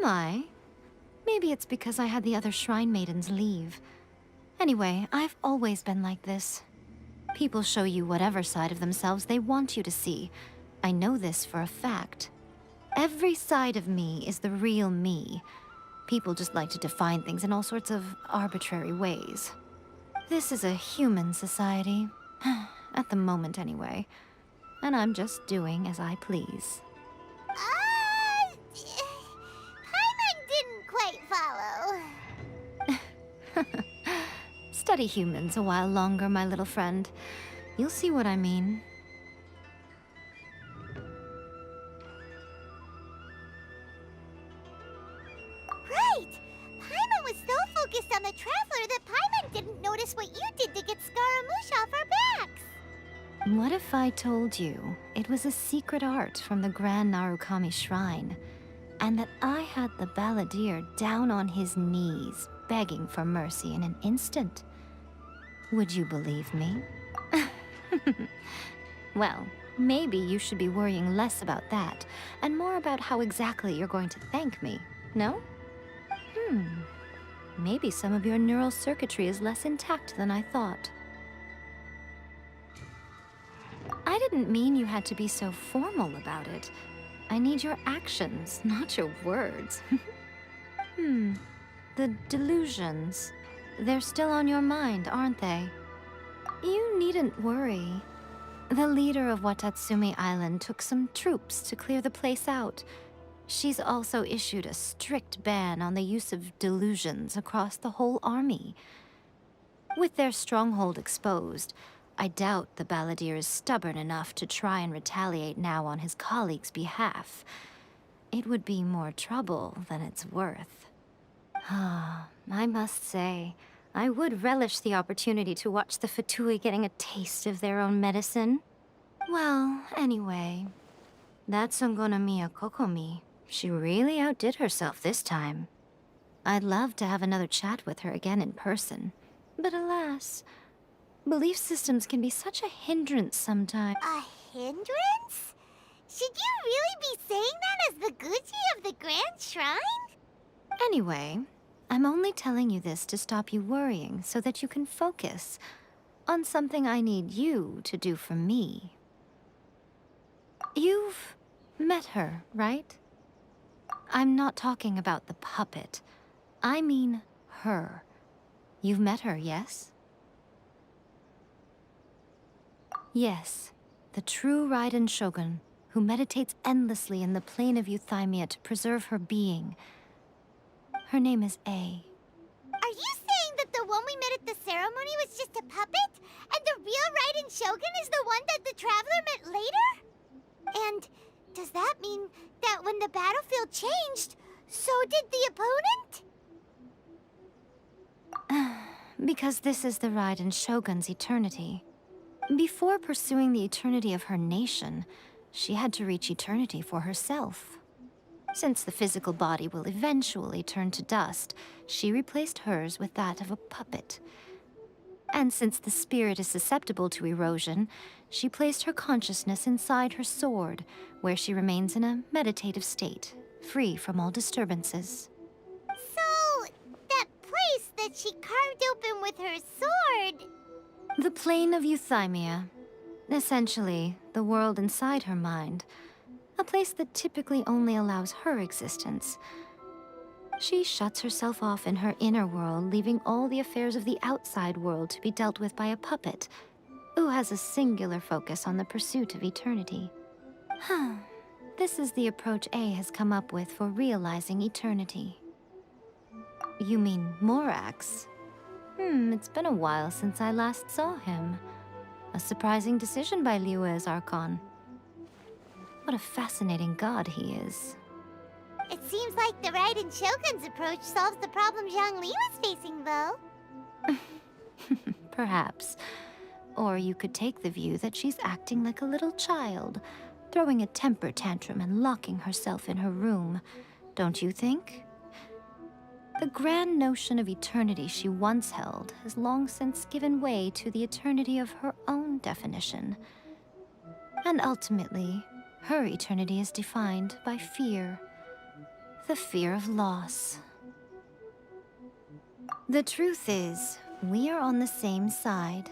I? Maybe it's because I had the other shrine maidens leave. Anyway, I've always been like this. People show you whatever side of themselves they want you to see. I know this for a fact. Every side of me is the real me. People just like to define things in all sorts of arbitrary ways. This is a human society. At the moment, anyway. And I'm just doing as I please. Paimon didn't quite follow. Study humans a while longer, my little friend. You'll see what I mean. Right! Paimon was so focused on the Traveler that Paimon didn't notice what you did to get Scaramouche off our backs. What if I told you it was a secret art from the Grand Narukami Shrine, and that I had the balladeer down on his knees, begging for mercy in an instant? Would you believe me? Well, maybe you should be worrying less about that, and more about how exactly you're going to thank me, no? Maybe some of your neural circuitry is less intact than I thought. I didn't mean you had to be so formal about it. I need your actions, not your words. The delusions. They're still on your mind, aren't they? You needn't worry. The leader of Watatsumi Island took some troops to clear the place out. She's also issued a strict ban on the use of delusions across the whole army. With their stronghold exposed, I doubt the balladeer is stubborn enough to try and retaliate now on his colleagues' behalf. It would be more trouble than it's worth. I must say, I would relish the opportunity to watch the Fatui getting a taste of their own medicine. Well, anyway, that Songonomiya Kokomi, she really outdid herself this time. I'd love to have another chat with her again in person, but alas, belief systems can be such a hindrance sometimes. A hindrance? Should you really be saying that as the Gucci of the Grand Shrine? Anyway, I'm only telling you this to stop you worrying so that you can focus on something I need you to do for me. You've met her, right? I'm not talking about the puppet. I mean her. You've met her, yes? Yes, the true Raiden Shogun, who meditates endlessly in the plane of Euthymia to preserve her being. Her name is A. Are you saying that the one we met at the ceremony was just a puppet? And the real Raiden Shogun is the one that the Traveler met later? And does that mean that when the battlefield changed, so did the opponent? Because this is the Raiden Shogun's eternity. Before pursuing the eternity of her nation, she had to reach eternity for herself. Since the physical body will eventually turn to dust, she replaced hers with that of a puppet. And since the spirit is susceptible to erosion, she placed her consciousness inside her sword, where she remains in a meditative state, free from all disturbances. So, that place that she carved open with her sword... The plane of Euthymia. Essentially, the world inside her mind. A place that typically only allows her existence. She shuts herself off in her inner world, leaving all the affairs of the outside world to be dealt with by a puppet, who has a singular focus on the pursuit of eternity. This is the approach A has come up with for realizing eternity. You mean Morax? It's been a while since I last saw him. A surprising decision by Liyue's Archon. What a fascinating god he is. It seems like the Raiden Shogun's approach solves the problem Zhongli was facing, though. Perhaps. Or you could take the view that she's acting like a little child, throwing a temper tantrum and locking herself in her room. Don't you think? The grand notion of eternity she once held has long since given way to the eternity of her own definition. And ultimately, her eternity is defined by fear. The fear of loss. The truth is, we are on the same side.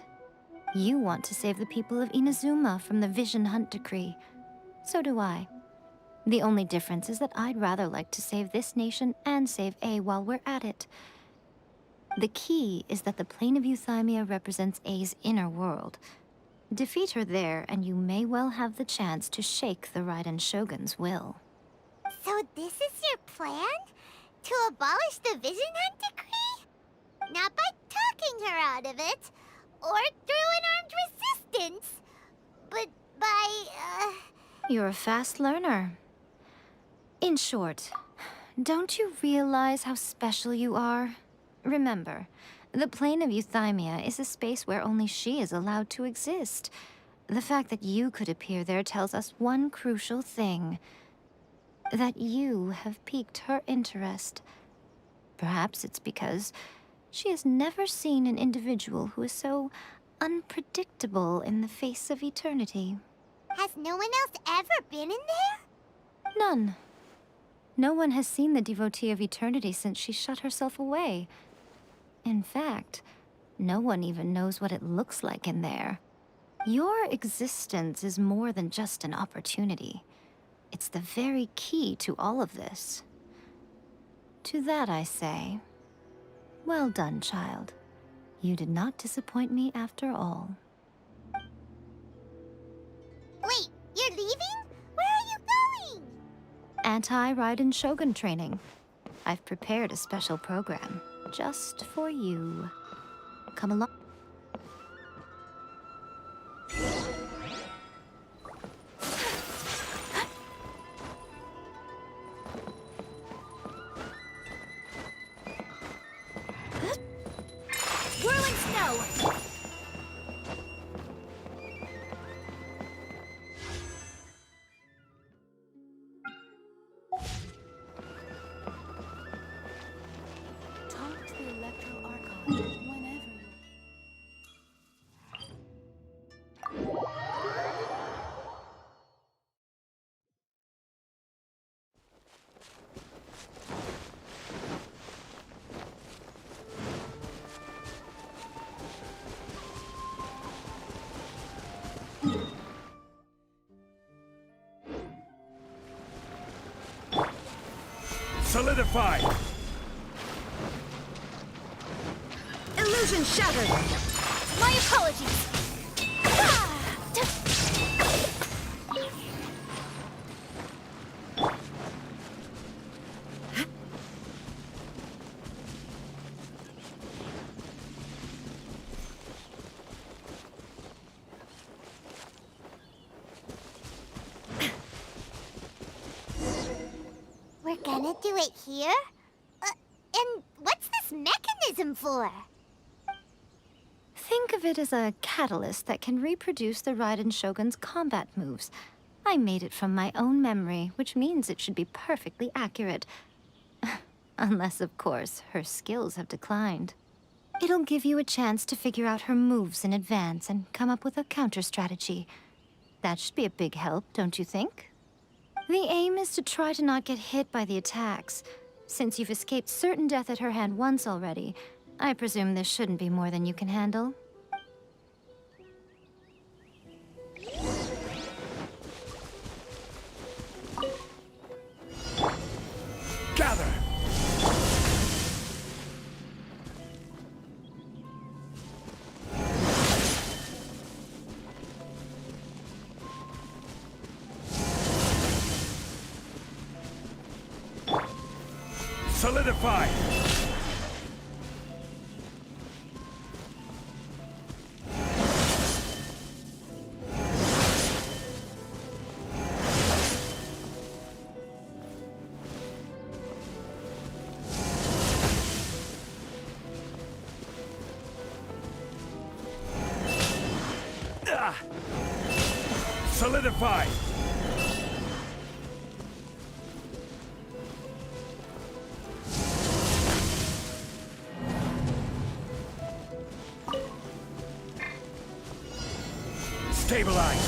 You want to save the people of Inazuma from the Vision Hunt decree. So do I. The only difference is that I'd rather like to save this nation and save A while we're at it. The key is that the plane of Euthymia represents A's inner world. Defeat her there, and you may well have the chance to shake the Raiden Shogun's will. So this is your plan? To abolish the Vision Hunt decree? Not by talking her out of it, or through an armed resistance, but by, You're a fast learner. In short, don't you realize how special you are? Remember, the plane of Euthymia is a space where only she is allowed to exist. The fact that you could appear there tells us one crucial thing. That you have piqued her interest. Perhaps it's because she has never seen an individual who is so unpredictable in the face of eternity. has no one else ever been in there? None. No one has seen the devotee of eternity since she shut herself away. In fact, no one even knows what it looks like in there. Your existence is more than just an opportunity. It's the very key to all of this. To that I say, well done, child. You did not disappoint me after all. Wait, you're leaving? Where are you going? Anti-Raiden Shogun training. I've prepared a special program just for you. Come along. Whirling snow! Talk to the Electro Archon whenever you... Solidify! Illusion shattered! My apologies! We're gonna do it here? And what's this mechanism for? Think of it as a catalyst that can reproduce the Raiden Shogun's combat moves. I made it from my own memory, which means it should be perfectly accurate. Unless, of course, her skills have declined. It'll give you a chance to figure out her moves in advance and come up with a counter-strategy. That should be a big help, don't you think? The aim is to try to not get hit by the attacks. Since you've escaped certain death at her hand once already, I presume this shouldn't be more than you can handle. Gather! Solidify! Solidify! Stabilize!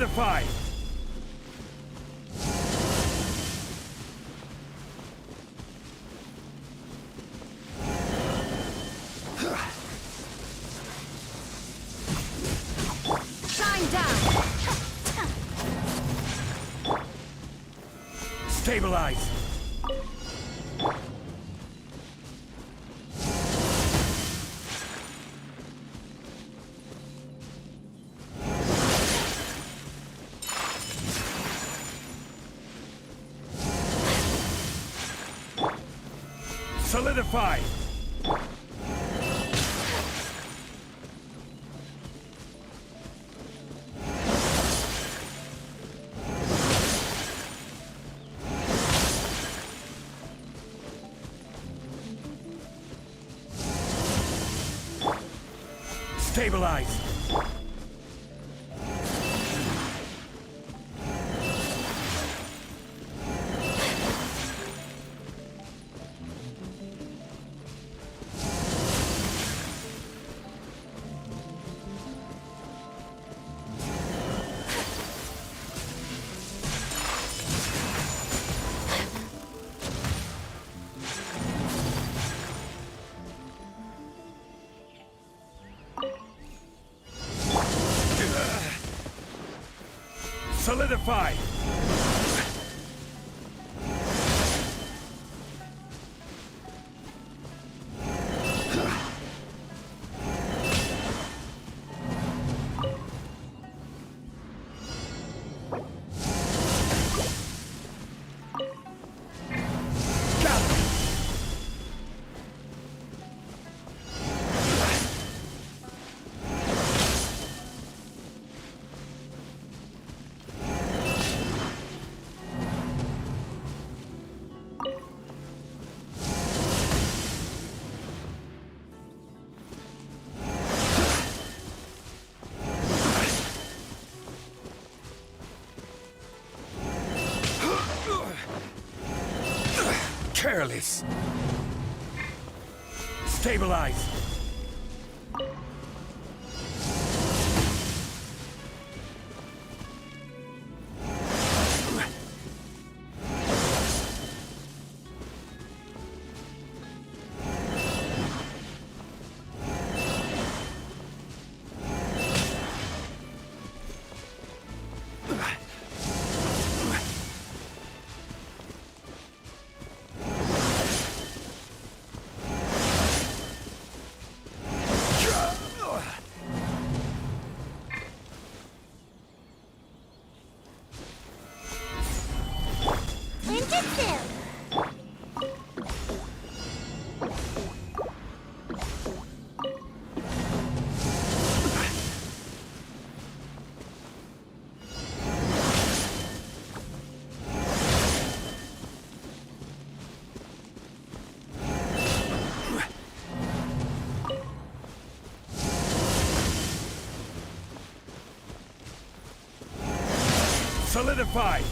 Solidified! Shine down! Stabilize! Solidify! Stabilize! Solidify! Careless! Stabilize! Ninjutsu! Solidify!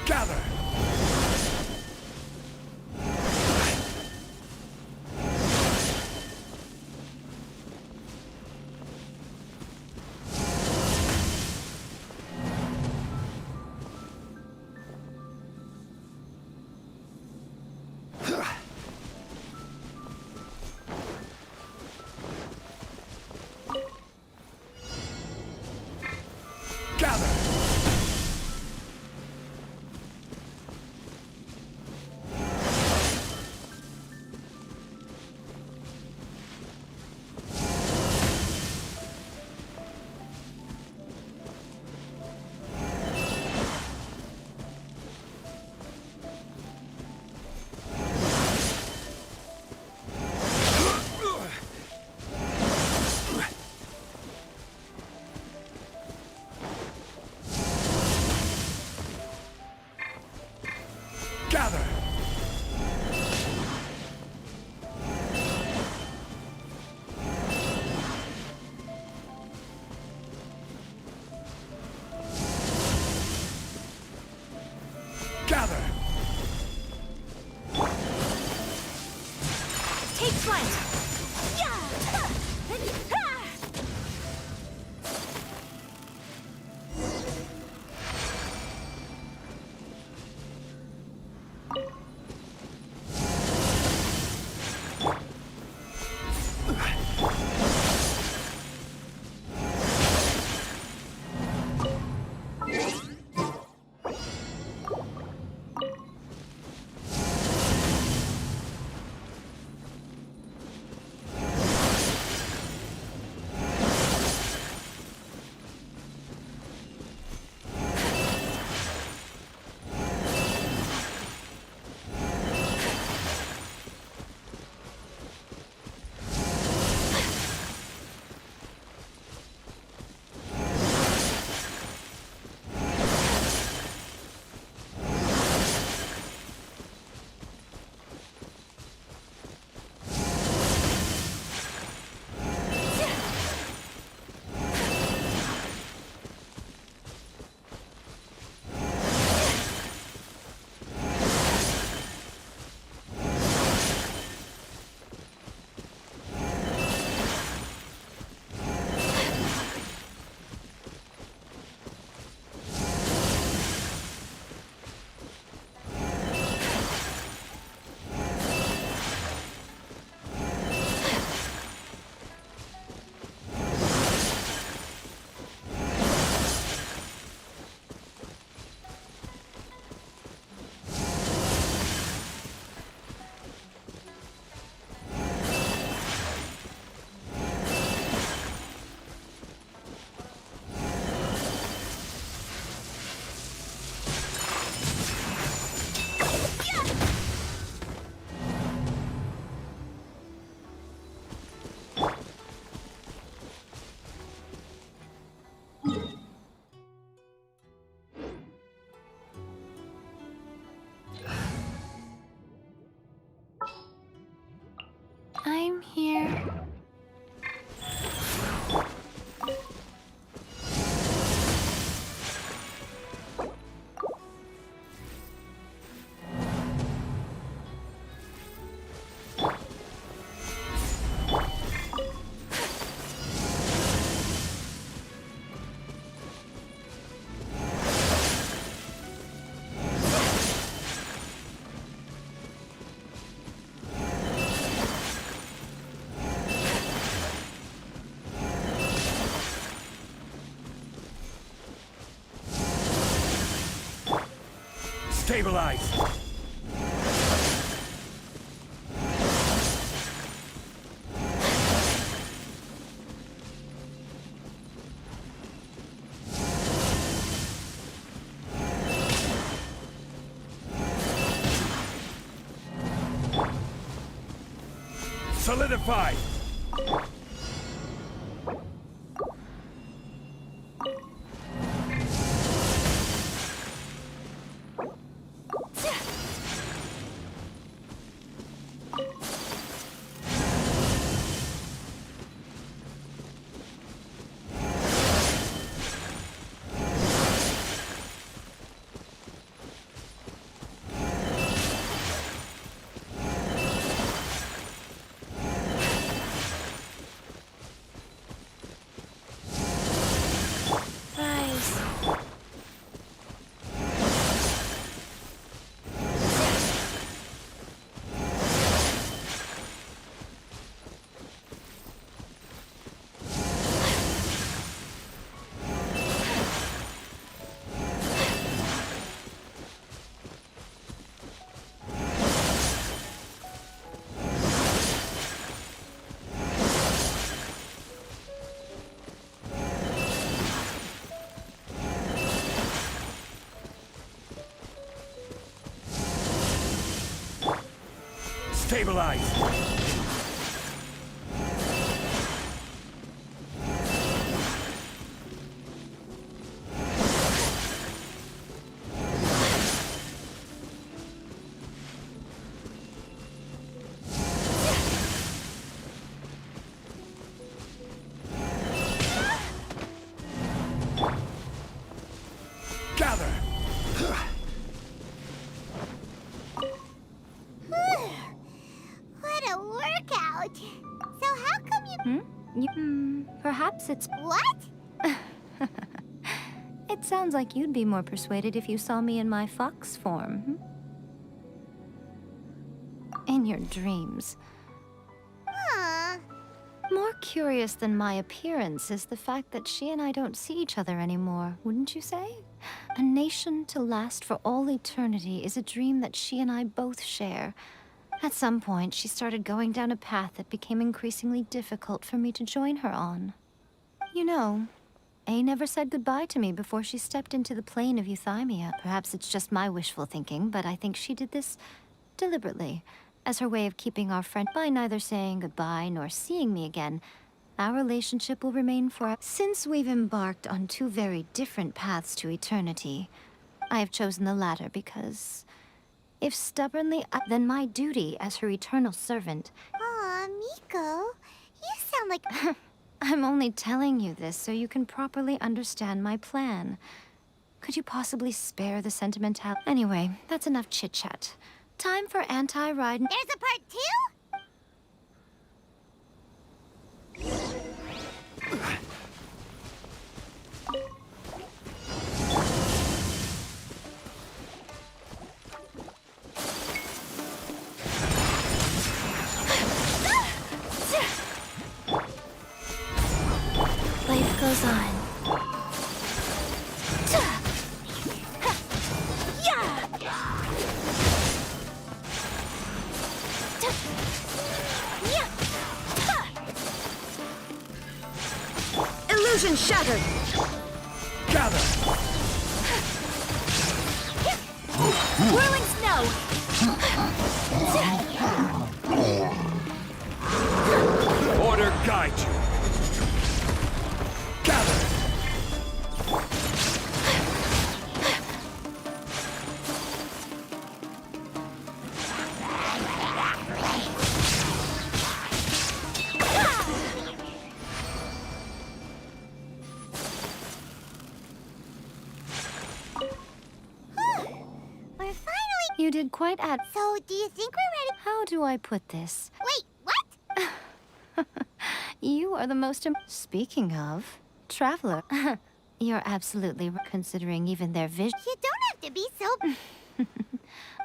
Gather! Take flight! I'm here. Stabilize! Solidify! Stabilize! Gather! What a whirlwind! out. So how come you... Perhaps it's... What? It sounds like you'd be more persuaded if you saw me in my fox form. In your dreams. Aw. More curious than my appearance is the fact that she and I don't see each other anymore, wouldn't you say? A nation to last for all eternity is a dream that she and I both share. At some point, she started going down a path that became increasingly difficult for me to join her on. You know, A never said goodbye to me before she stepped into the plane of euthymia. Perhaps it's just my wishful thinking, but I think she did this deliberately, as her way of keeping our friend by neither saying goodbye nor seeing me again. Our relationship will remain forever. Since we've embarked on two very different paths to eternity, I have chosen the latter because if stubbornly, then my duty as her eternal servant... Aw, Miko. You sound like... I'm only telling you this so you can properly understand my plan. Could you possibly spare the sentimental... Anyway, that's enough chit-chat. Time for anti-ride... There's a part 2? Life goes on. Illusion shattered! Gather! Whirling snow! Order guide you! Gather! We're finally... You did quite So, do you think we're ready? How do I put this? Wait, what? You are the most Speaking of, traveler, you're absolutely considering even their vision. You don't have to be so...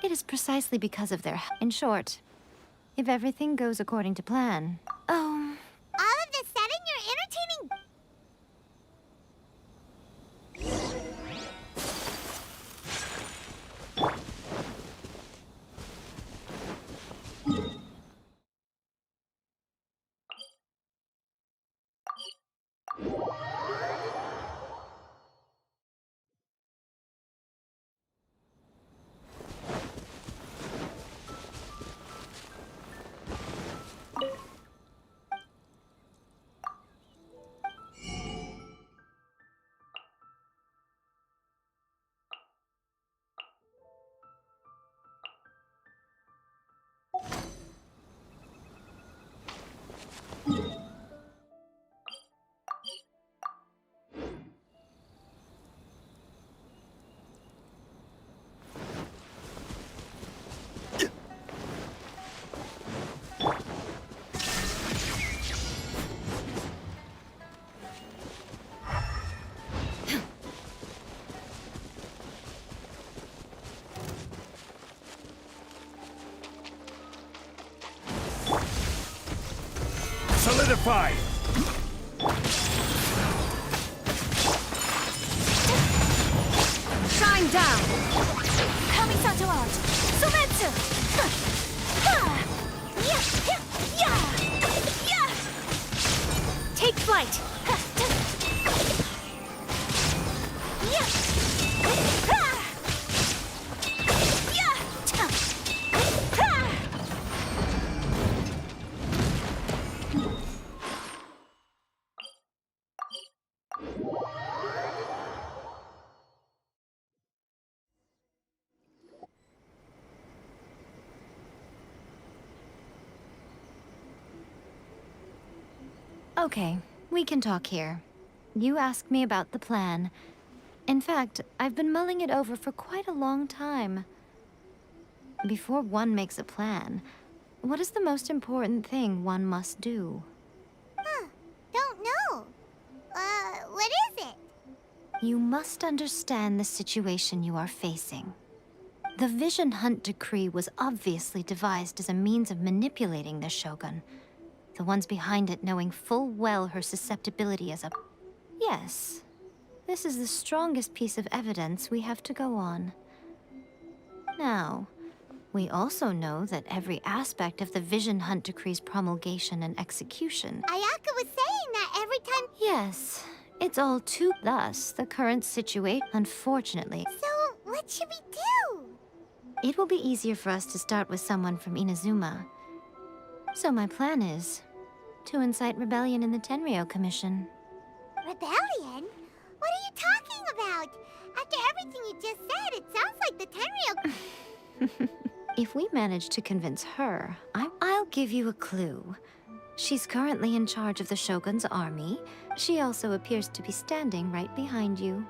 It is precisely because of their... In short, if everything goes according to plan... Oh, All of the sudden, you're entertaining... Solidify! shine down! Kamisato art! Sumetsu! Take flight! Okay, we can talk here. You asked me about the plan. In fact, I've been mulling it over for quite a long time. Before one makes a plan, what is the most important thing one must do? Huh. Don't know. What is it? You must understand the situation you are facing. The Vision Hunt Decree was obviously devised as a means of manipulating the Shogun. The ones behind it knowing full well her susceptibility as a... Yes, this is the strongest piece of evidence we have to go on. Now, we also know that every aspect of the Vision Hunt Decree's promulgation and execution... Ayaka was saying that every time... Yes, it's all too... Thus, the current situation, unfortunately... So, what should we do? It will be easier for us to start with someone from Inazuma. So my plan is to incite rebellion in the Tenryou Commission. Rebellion? What are you talking about? After everything you just said, it sounds like the Tenryou... If we manage to convince her, I'll give you a clue. She's currently in charge of the Shogun's army. She also appears to be standing right behind you.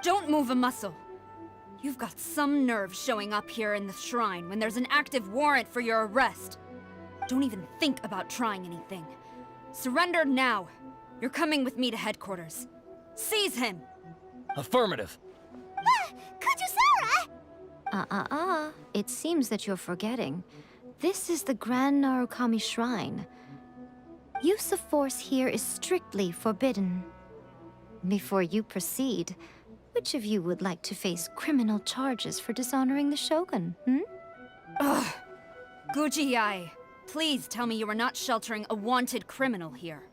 Don't move a muscle. You've got some nerve showing up here in the shrine when there's an active warrant for your arrest. Don't even think about trying anything. Surrender now. You're coming with me to headquarters. Seize him! Affirmative. Kujusara! It seems that you're forgetting. This is the Grand Narukami Shrine. Use of force here is strictly forbidden. Before you proceed, which of you would like to face criminal charges for dishonoring the Shogun, Ugh. Guji-ai, please tell me you are not sheltering a wanted criminal here.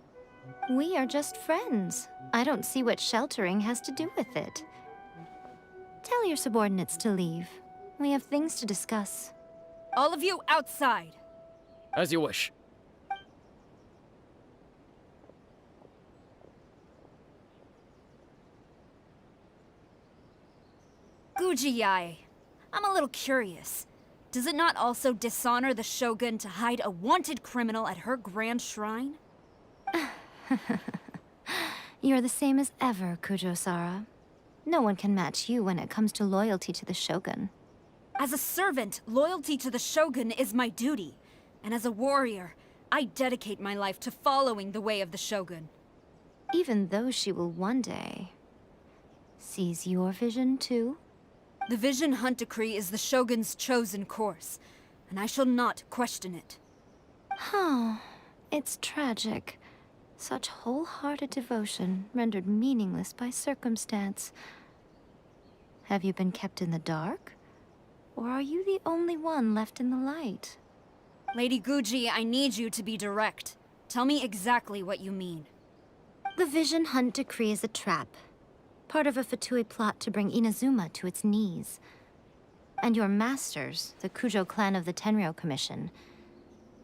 We are just friends. I don't see what sheltering has to do with it. Tell your subordinates to leave. We have things to discuss. All of you outside. As you wish. Guji-ai, I'm a little curious. Does it not also dishonor the Shogun to hide a wanted criminal at her grand shrine? You're the same as ever, Kujo-sara. No one can match you when it comes to loyalty to the Shogun. As a servant, loyalty to the Shogun is my duty. And as a warrior, I dedicate my life to following the way of the Shogun. Even though she will one day seize your vision too? The Vision Hunt Decree is the Shogun's chosen course, and I shall not question it. Huh. It's tragic. Such wholehearted devotion rendered meaningless by circumstance. Have you been kept in the dark? Or are you the only one left in the light? Lady Guji, I need you to be direct. Tell me exactly what you mean. The Vision Hunt Decree is a trap. Part of a Fatui plot to bring Inazuma to its knees. And your masters, the Kujo clan of the Tenryou Commission,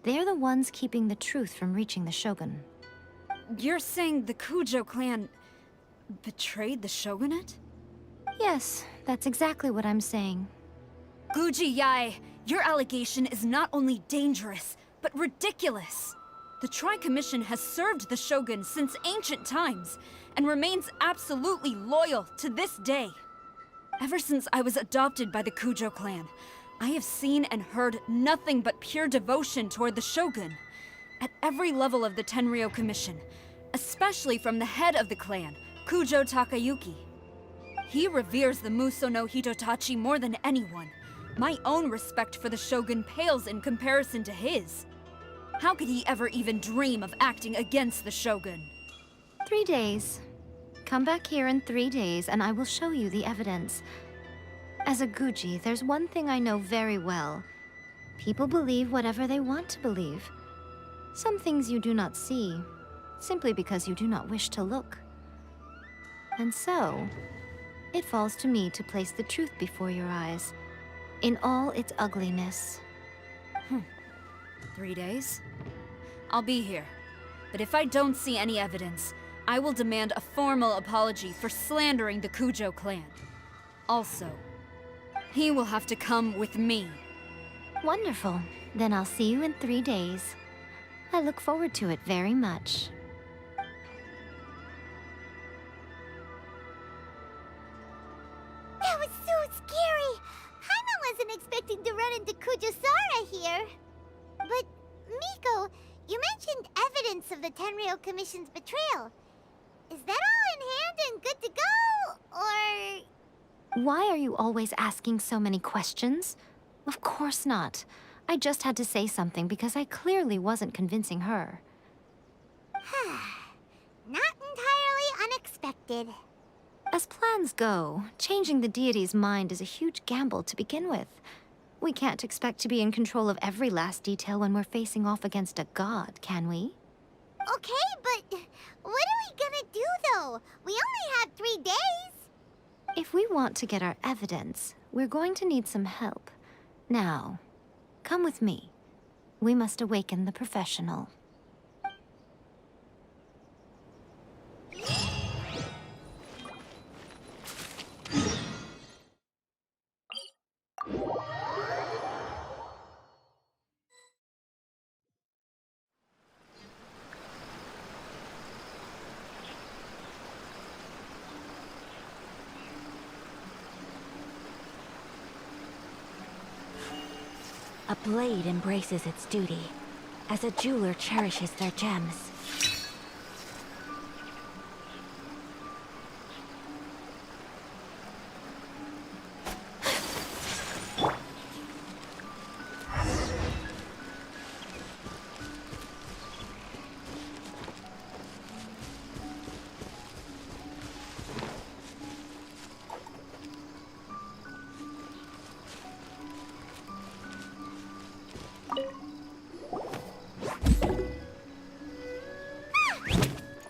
they're the ones keeping the truth from reaching the Shogun. You're saying the Kujo clan betrayed the shogunate? Yes, that's exactly what I'm saying. Guji-ai, your allegation is not only dangerous, but ridiculous. The Tri-Commission has served the Shogun since ancient times, and remains absolutely loyal to this day. Ever since I was adopted by the Kujo clan, I have seen and heard nothing but pure devotion toward the Shogun. At every level of the Tenryou Commission, especially from the head of the clan, Kujo Takayuki. He reveres the Muso no Hitotachi more than anyone. My own respect for the Shogun pales in comparison to his. How could he ever even dream of acting against the Shogun? 3 days. Come back here in 3 days and I will show you the evidence. As a Guji, there's one thing I know very well. People believe whatever they want to believe. Some things you do not see, simply because you do not wish to look. And so, it falls to me to place the truth before your eyes, in all its ugliness. 3 days? I'll be here. But if I don't see any evidence, I will demand a formal apology for slandering the Kujo clan. Also, he will have to come with me. Wonderful. Then I'll see you in 3 days. I look forward to it very much. That was so scary! Paimon wasn't expecting to run into Kujusara here. But evidence of the Tenryou Commission's betrayal. Is that all in hand and good to go, or... Why are you always asking so many questions? Of course not. I just had to say something because I clearly wasn't convincing her. Not entirely unexpected. As plans go, changing the deity's mind is a huge gamble to begin with. We can't expect to be in control of every last detail when we're facing off against a god, can we? Okay, but what are we gonna do, though? We only have 3 days. If we want to get our evidence, we're going to need some help. Now, come with me. We must awaken the professional. A blade embraces its duty, as a jeweler cherishes their gems.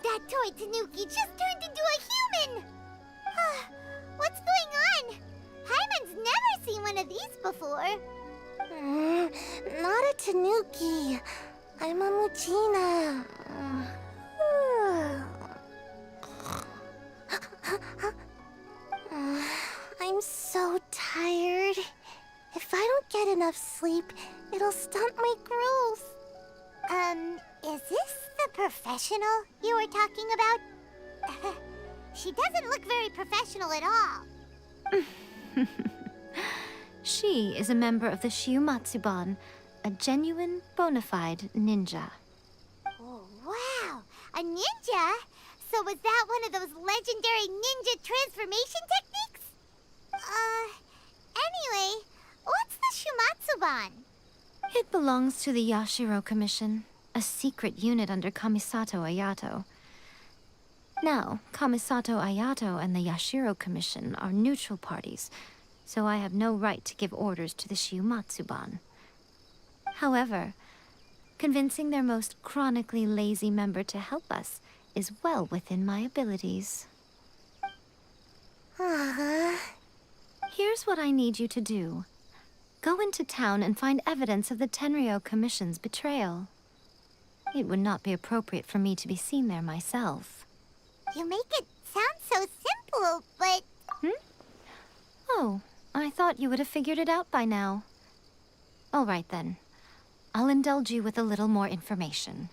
That toy Tanuki just turned into a human! What's going on? Hyman's never seen one of these before. Not a Tanuki. I'm a Muchina. I'm so tired. If I don't get enough sleep, it'll stunt my growth. Is this the professional you were talking about? She doesn't look very professional at all. She is a member of the Shiumatsuban, a genuine, bona fide ninja. Oh, wow! A ninja? So was that one of those legendary ninja transformation techniques? Anyway, what's the Shumatsuban? It belongs to the Yashiro Commission, a secret unit under Kamisato Ayato. Now, Kamisato Ayato and the Yashiro Commission are neutral parties, so I have no right to give orders to the Shiumatsuban. However, convincing their most chronically lazy member to help us is well within my abilities. Here's what I need you to do. Go into town and find evidence of the Tenryou Commission's betrayal. It would not be appropriate for me to be seen there myself. You make it sound so simple, but... Oh, I thought you would have figured it out by now. All right then. I'll indulge you with a little more information.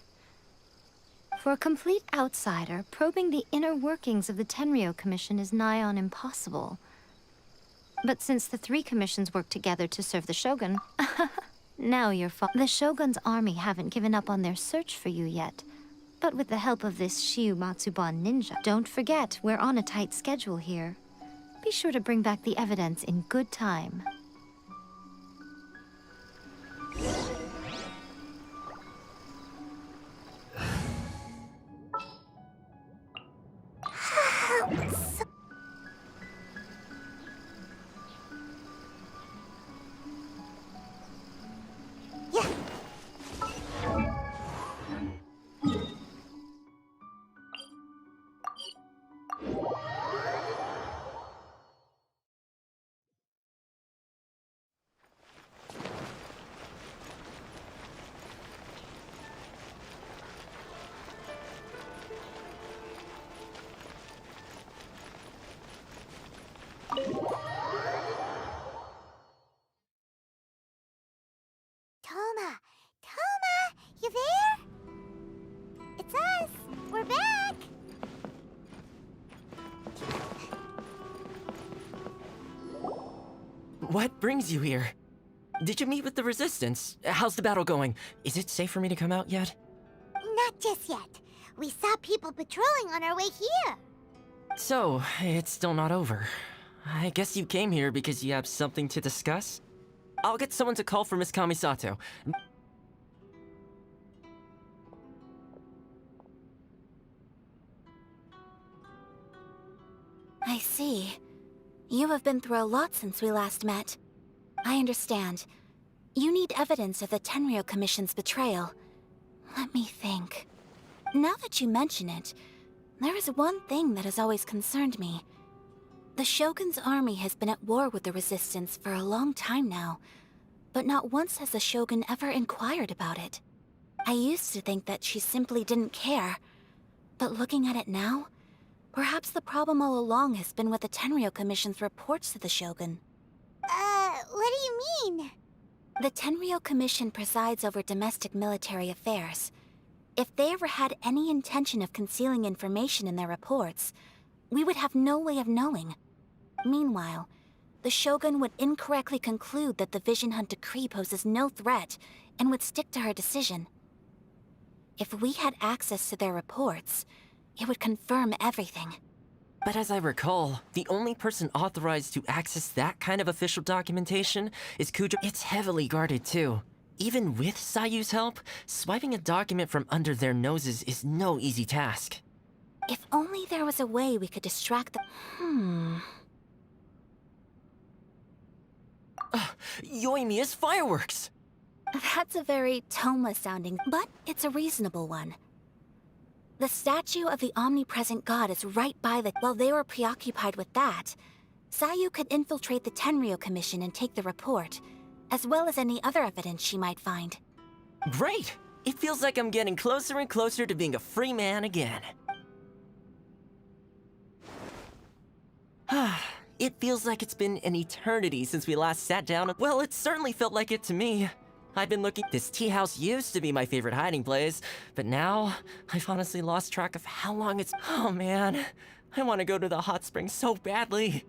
For a complete outsider, probing the inner workings of the Tenryou Commission is nigh on impossible. But since the 3 commissions work together to serve the Shogun, now you're the Shogun's army haven't given up on their search for you yet. But with the help of this Shiumatsuban ninja, don't forget, we're on a tight schedule here. Be sure to bring back the evidence in good time. Toma, you there? It's us. We're back. What brings you here? Did you meet with the Resistance? How's the battle going? Is it safe for me to come out yet? Not just yet. We saw people patrolling on our way here. So, it's still not over. I guess you came here because you have something to discuss? I'll get someone to call for Miss Kamisato. I see. You have been through a lot since we last met. I understand. You need evidence of the Tenryou Commission's betrayal. Let me think. Now that you mention it, there is one thing that has always concerned me. The Shogun's army has been at war with the Resistance for a long time now, but not once has the Shogun ever inquired about it. I used to think that she simply didn't care, but looking at it now, perhaps the problem all along has been with the Tenryou Commission's reports to the Shogun. What do you mean? The Tenryou Commission presides over domestic military affairs. If they ever had any intention of concealing information in their reports, we would have no way of knowing. Meanwhile, the Shogun would incorrectly conclude that the Vision Hunt decree poses no threat and would stick to her decision. If we had access to their reports, it would confirm everything. But as I recall, the only person authorized to access that kind of official documentation is Kujo. It's heavily guarded too. Even with Sayu's help, swiping a document from under their noses is no easy task. If only there was a way we could distract them. Yoimiya's fireworks! That's a very Toma-sounding, but it's a reasonable one. The statue of the omnipresent god is right by the... While they were preoccupied with that, Sayu could infiltrate the Tenryou Commission and take the report, as well as any other evidence she might find. Great! It feels like I'm getting closer and closer to being a free man again. It feels like it's been an eternity since we last sat down. Well, it certainly felt like it to me. I've been looking... This tea house used to be my favorite hiding place, but now I've honestly lost track of how long it's... Oh man, I want to go to the hot springs so badly.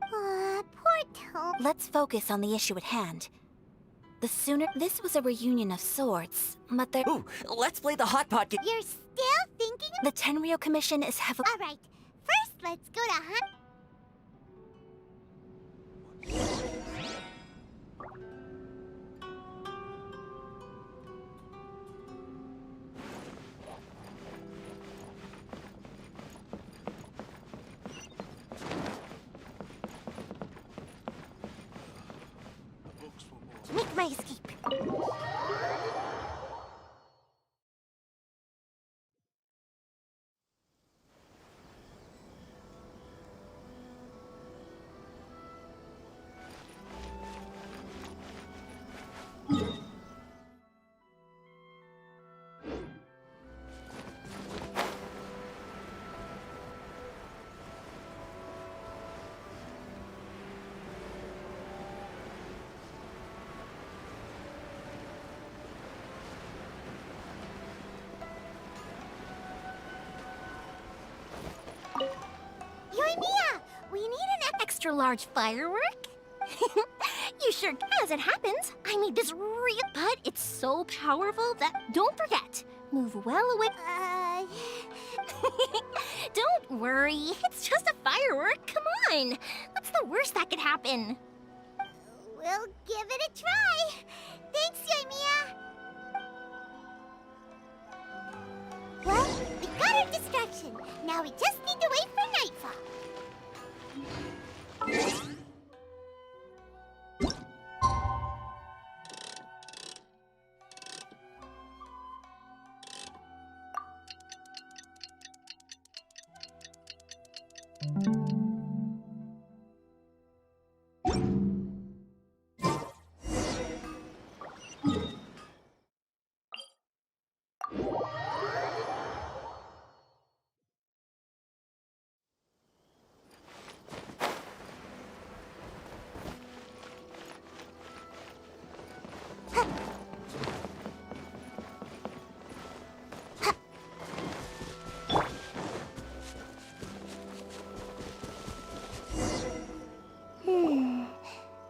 Poor Tom. Let's focus on the issue at hand. The sooner... This was a reunion of sorts, but there... Ooh, let's play the hot pot game. You're still thinking of... The Tenryou Commission is heavily... Alright, first let's go to hunt. Make my escape. Yoimiya, we need an extra large firework. You sure can, as it happens. I made this real, but it's so powerful that don't forget. Move well away. Don't worry, it's just a firework. Come on, what's the worst that could happen? We'll give it a try. Thanks, Yoimiya. Well, we got our distraction. Now we just need to wait for nightfall.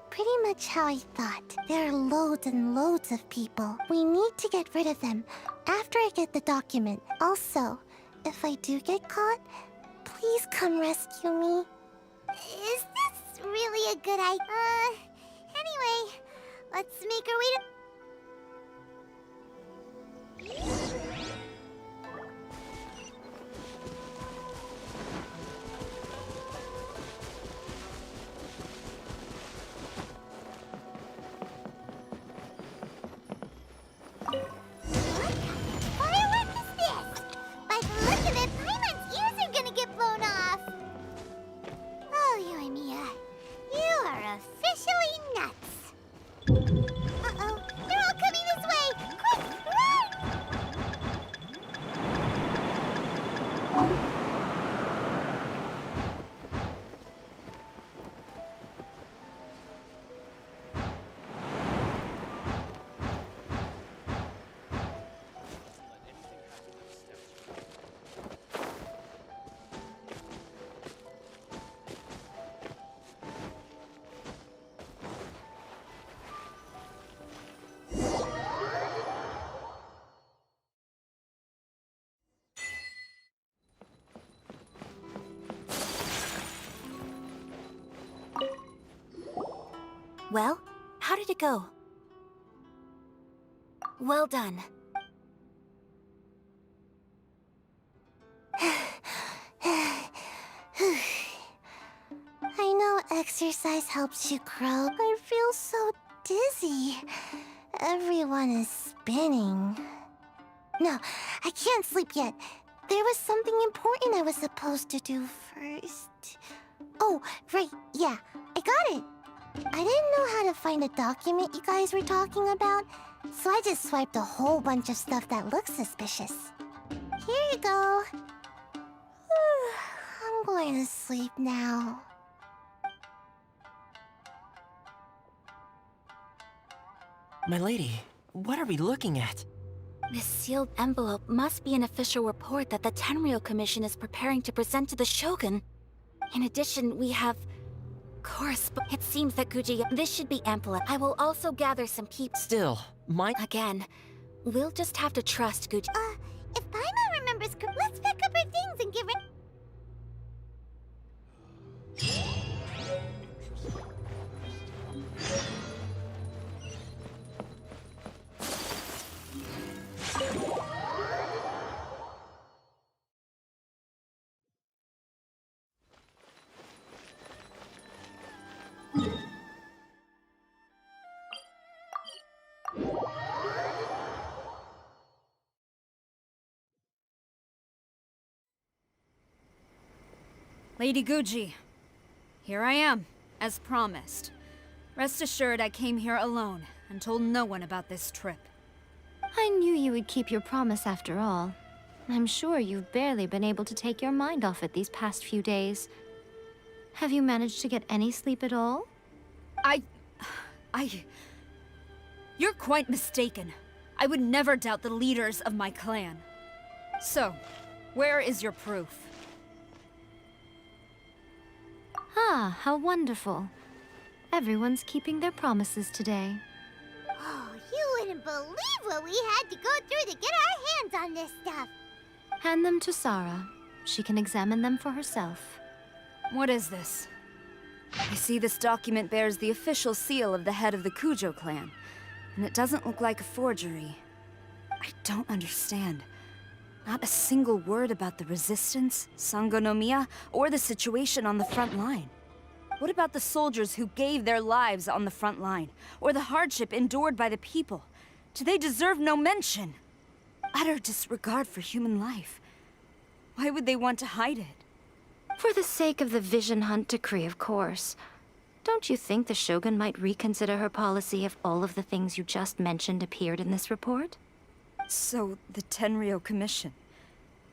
Pretty much how I thought. There are loads and loads of people. We need to get rid of them after I get the document. Also, if I do get caught, please come rescue me. Is this really a good idea? Anyway, let's make our way to... What firework is this? By the look of it, Paimon's ears are gonna get blown off. Oh, you and Mia, you are officially nuts. Uh-oh, they're all coming this way! Quick, run! Well, how did it go? Well done. I know exercise helps you grow. I feel so dizzy. Everyone is spinning. No, I can't sleep yet. There was something important I was supposed to do first. Oh, right, yeah, I got it. I didn't know how to find a document you guys were talking about, so I just swiped a whole bunch of stuff that looks suspicious. Here you go. I'm going to sleep now. My lady, what are we looking at? This sealed envelope must be an official report that the Tenryou Commission is preparing to present to the Shogun. In addition, we have... It seems that Guji... This should be ample. I will also gather some people... Still, Again, we'll just have to trust Guji... If Paimon remembers, let's pack up our things and get ready. Lady Guji, here I am, as promised. Rest assured I came here alone and told no one about this trip. I knew you would keep your promise after all. I'm sure you've barely been able to take your mind off it these past few days. Have you managed to get any sleep at all? You're quite mistaken. I would never doubt the leaders of my clan. So, where is your proof? Ah, how wonderful. Everyone's keeping their promises today. Oh, you wouldn't believe what we had to go through to get our hands on this stuff. Hand them to Sarah. She can examine them for herself. What is this? I see this document bears the official seal of the head of the Kujo clan, and it doesn't look like a forgery. I don't understand. Not a single word about the resistance, Sangonomiya, or the situation on the front line. What about the soldiers who gave their lives on the front line, or the hardship endured by the people? Do they deserve no mention? Utter disregard for human life. Why would they want to hide it? For the sake of the Vision Hunt decree, of course. Don't you think the Shogun might reconsider her policy if all of the things you just mentioned appeared in this report? So, the Tenryou Commission,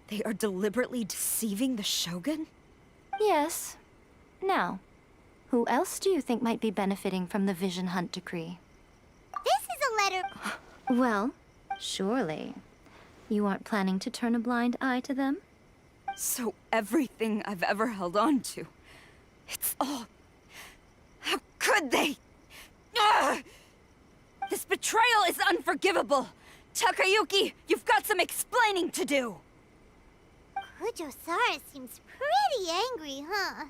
they are deliberately deceiving the Shogun? Yes. Now, who else do you think might be benefiting from the Vision Hunt decree? This is a letter... Well, surely. You aren't planning to turn a blind eye to them? So everything I've ever held on to, it's all... How could they? Ugh! This betrayal is unforgivable! Takayuki, you've got some explaining to do! Kujo-Sara seems pretty angry, huh?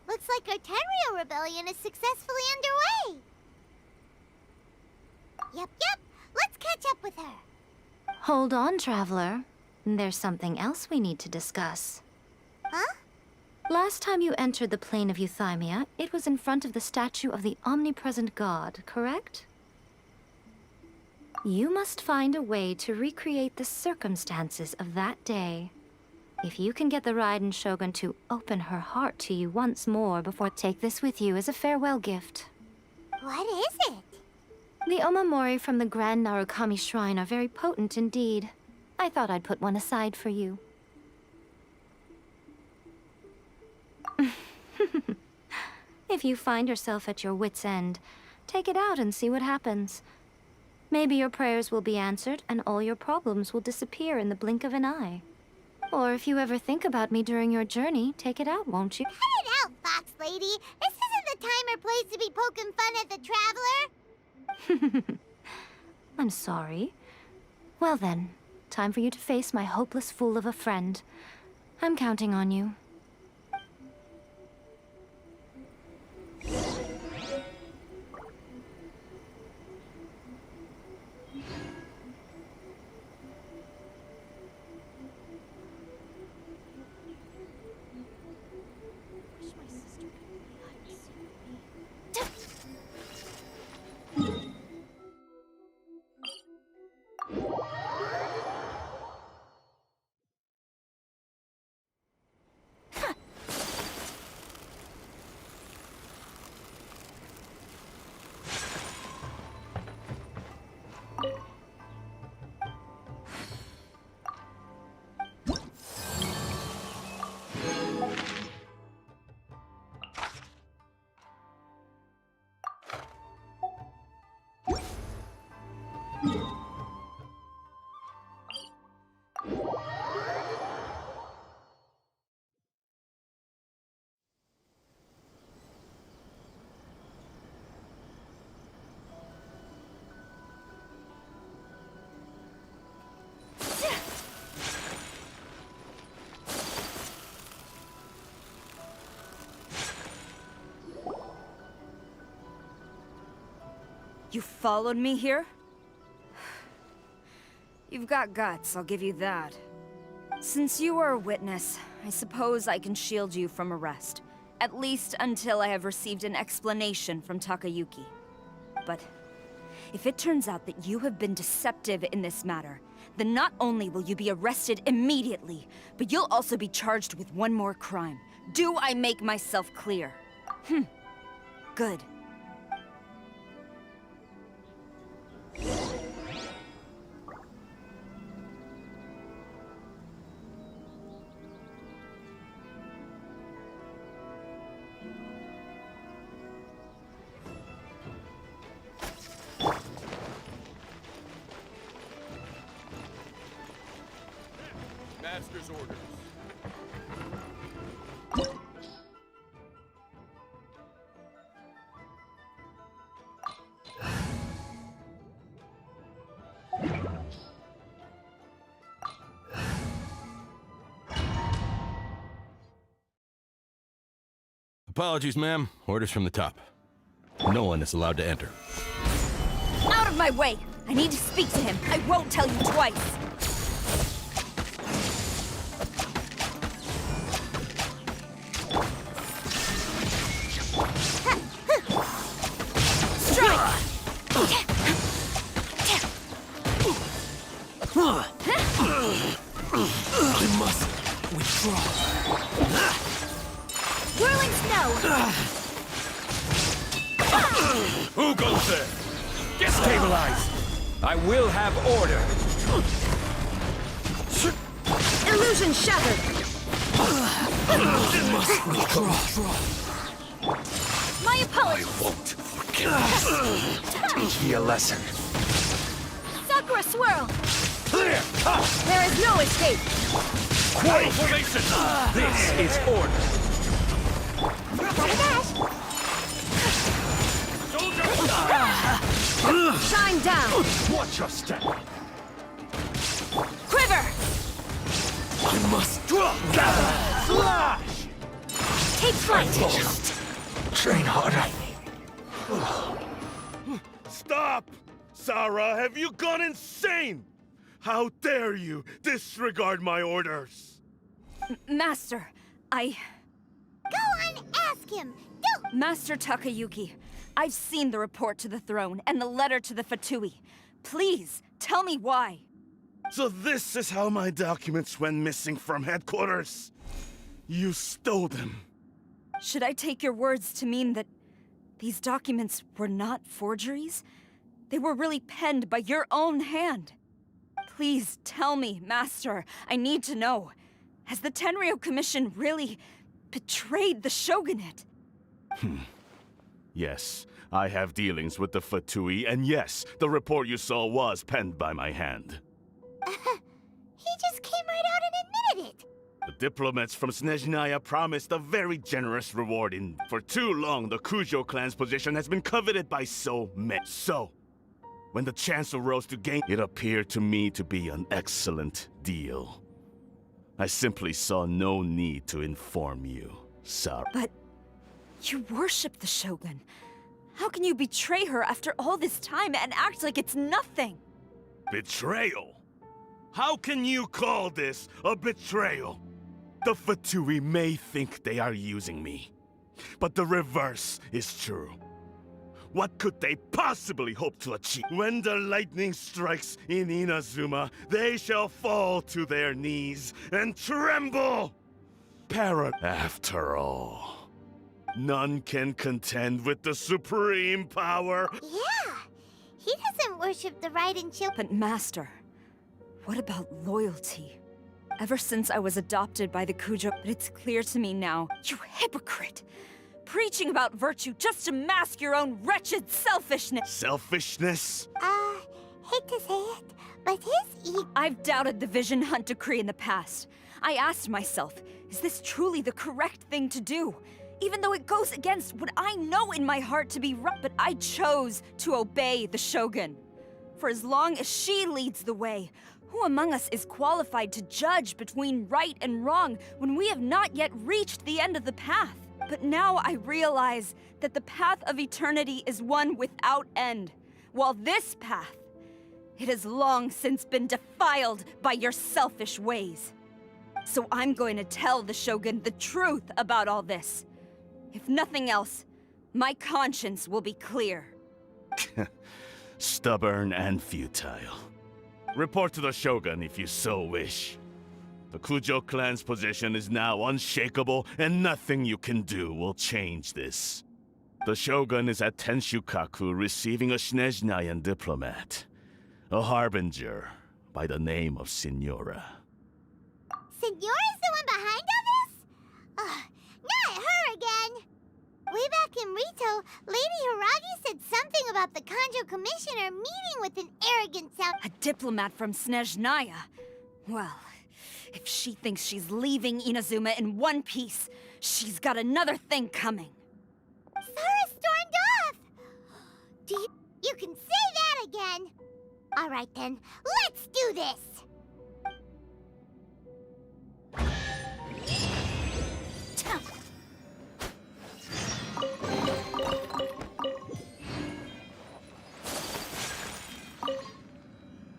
Looks like our Tenryou rebellion is successfully underway. Yep. Let's catch up with her. Hold on, Traveler. There's something else we need to discuss. Huh? Last time you entered the plane of Euthymia, it was in front of the statue of the omnipresent god, correct? You must find a way to recreate the circumstances of that day. If you can get the Raiden Shogun to open her heart to you once more before take this with you as a farewell gift. What is it? The omamori from the Grand Narukami Shrine are very potent indeed. I thought I'd put one aside for you. If you find yourself at your wit's end, take it out and see what happens. Maybe your prayers will be answered and all your problems will disappear in the blink of an eye. Or if you ever think about me during your journey, take it out, won't you? Cut it out, Fox Lady. This isn't the time or place to be poking fun at the Traveler. I'm sorry. Well then, time for you to face my hopeless fool of a friend. I'm counting on you. You followed me here? You've got guts, I'll give you that. Since you are a witness, I suppose I can shield you from arrest. At least until I have received an explanation from Takayuki. But if it turns out that you have been deceptive in this matter, then not only will you be arrested immediately, but you'll also be charged with one more crime. Do I make myself clear? Good. Master's orders. Apologies, ma'am. Orders from the top. No one is allowed to enter. Out of my way! I need to speak to him. I won't tell you twice. I must withdraw. Whirling snow! Who goes there? Get stabilized! I will have order! Illusion shattered! I must withdraw. My I apologies! won't forget this. Teach me a lesson. Sakura swirl! Clear! Cut! There is no escape! Quiet formation! This is order! Gotta dash. Soldier! Shine down! Watch your step! Quiver! I must Flash! Take flight! Train harder. Stop! Sarah, have you gone insane? How dare you disregard my orders? Master, Go on, ask him. Do! Master Takayuki, I've seen the report to the throne and the letter to the Fatui. Please, tell me why. So this is how my documents went missing from headquarters? You stole them. Should I take your words to mean that these documents were not forgeries? They were really penned by your own hand. Please tell me, Master. I need to know. Has the Tenryo Commission really betrayed the Shogunate? Yes, I have dealings with the Fatui, and yes, the report you saw was penned by my hand. He just came right out and admitted it. The diplomats from Snezhnaya promised a very generous reward for too long the Kujo clan's position has been coveted by so many. So, when the chance arose to gain, it appeared to me to be an excellent deal. I simply saw no need to inform you, Sarah. But you worship the Shogun. How can you betray her after all this time and act like it's nothing? Betrayal? How can you call this a betrayal? The Fatui may think they are using me, but the reverse is true. What could they possibly hope to achieve? When the lightning strikes in Inazuma, they shall fall to their knees and tremble! After all, none can contend with the supreme power. Yeah, he doesn't worship the Raiden Shogun. But Master, what about loyalty? Ever since I was adopted by the Kujo, but it's clear to me now, you hypocrite! Preaching about virtue just to mask your own wretched selfishness! Selfishness? Hate to say it, but his ego... I've doubted the Vision Hunt decree in the past. I asked myself, is this truly the correct thing to do? Even though it goes against what I know in my heart to be right, but I chose to obey the Shogun. For as long as she leads the way, who among us is qualified to judge between right and wrong when we have not yet reached the end of the path? But now I realize that the path of eternity is one without end, while this path, it has long since been defiled by your selfish ways. So I'm going to tell the Shogun the truth about all this. If nothing else, my conscience will be clear. Stubborn and futile. Report to the Shogun if you so wish. The Kujo clan's position is now unshakable, and nothing you can do will change this. The Shogun is at Tenshukaku receiving a Snezhnayan diplomat, a harbinger by the name of Signora. Signora's the one behind all this? Not her again! Way back in Rito, Lady Hiragi said something about the Kanjo Commissioner meeting with an arrogant sound. A diplomat from Snezhnaya? Well, if she thinks she's leaving Inazuma in one piece, she's got another thing coming. Sarah stormed off! You can say that again! Alright then, let's do this!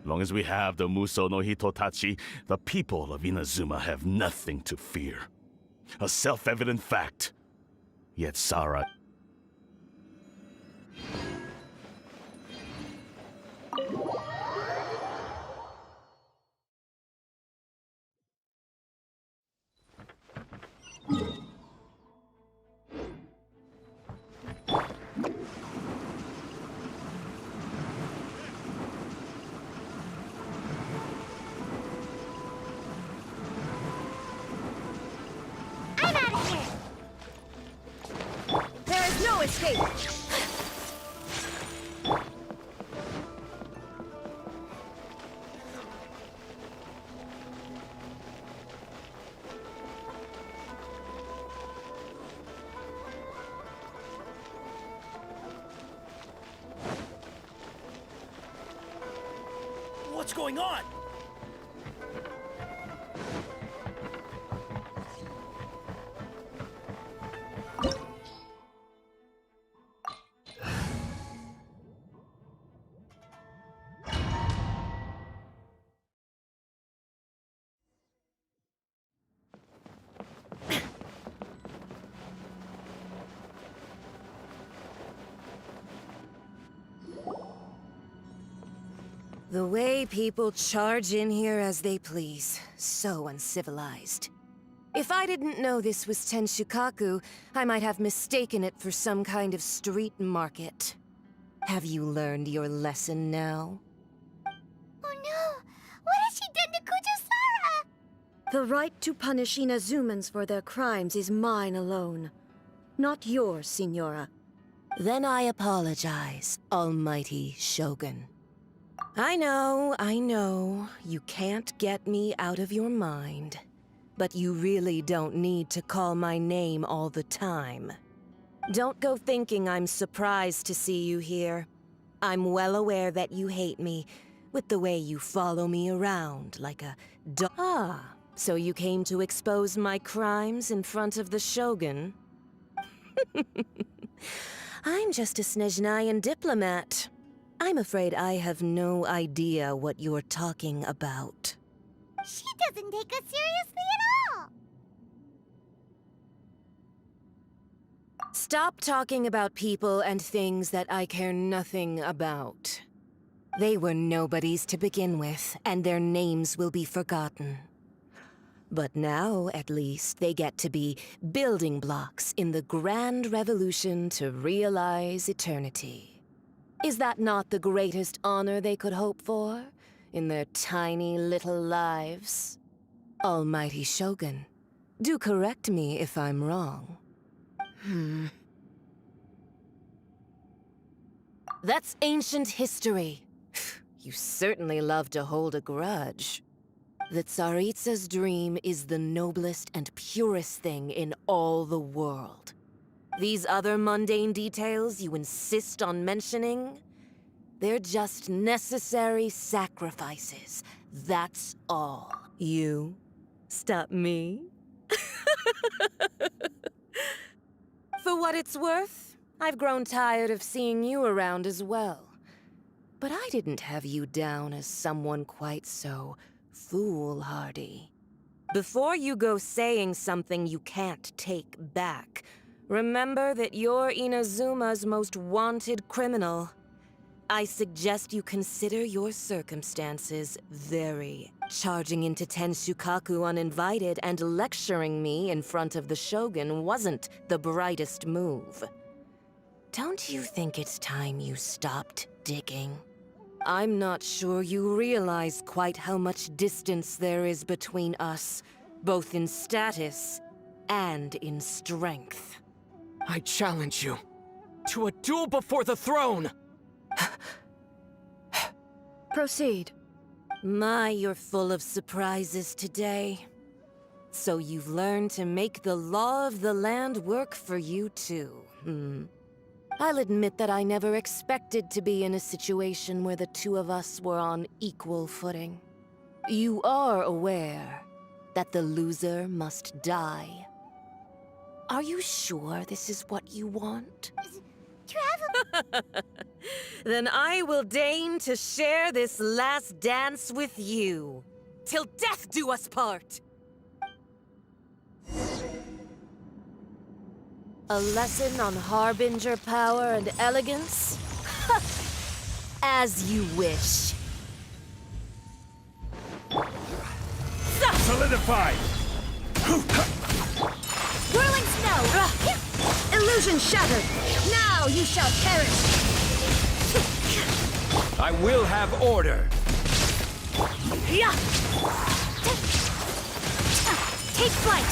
Long as we have the Muso no Hitotachi, the people of Inazuma have nothing to fear. A self-evident fact. Yet Sarah... I'm out of here! There is no escape! going on? The way people charge in here as they please. So uncivilized. If I didn't know this was Tenshukaku, I might have mistaken it for some kind of street market. Have you learned your lesson now? Oh no! What has she done to Kujusara? The right to punish Inazumans for their crimes is mine alone. Not yours, Signora. Then I apologize, Almighty Shogun. I know, you can't get me out of your mind. But you really don't need to call my name all the time. Don't go thinking I'm surprised to see you here. I'm well aware that you hate me, with the way you follow me around like a dog. Ah, so you came to expose my crimes in front of the Shogun? I'm just a Snezhnayan diplomat. I'm afraid I have no idea what you're talking about. She doesn't take us seriously at all! Stop talking about people and things that I care nothing about. They were nobodies to begin with, and their names will be forgotten. But now, at least, they get to be building blocks in the grand revolution to realize eternity. Is that not the greatest honor they could hope for in their tiny little lives? Almighty Shogun, do correct me if I'm wrong. That's ancient history. You certainly love to hold a grudge. The Tsaritsa's dream is the noblest and purest thing in all the world. These other mundane details you insist on mentioning, they're just necessary sacrifices. That's all. You stop me? For what it's worth, I've grown tired of seeing you around as well. But I didn't have you down as someone quite so foolhardy. Before you go saying something you can't take back, remember that you're Inazuma's most wanted criminal. I suggest you consider your circumstances very. Charging into Tenshukaku uninvited and lecturing me in front of the Shogun wasn't the brightest move. Don't you think it's time you stopped digging? I'm not sure you realize quite how much distance there is between us, both in status and in strength. I challenge you to a duel before the throne! Proceed. My, you're full of surprises today. So you've learned to make the law of the land work for you too, I'll admit that I never expected to be in a situation where the two of us were on equal footing. You are aware that the loser must die. Are you sure this is what you want? Travel... Then I will deign to share this last dance with you. Till death do us part! A lesson on Harbinger power and elegance? As you wish. Solidified! Whirling snow! Illusion shattered! Now you shall perish! I will have order! Take flight!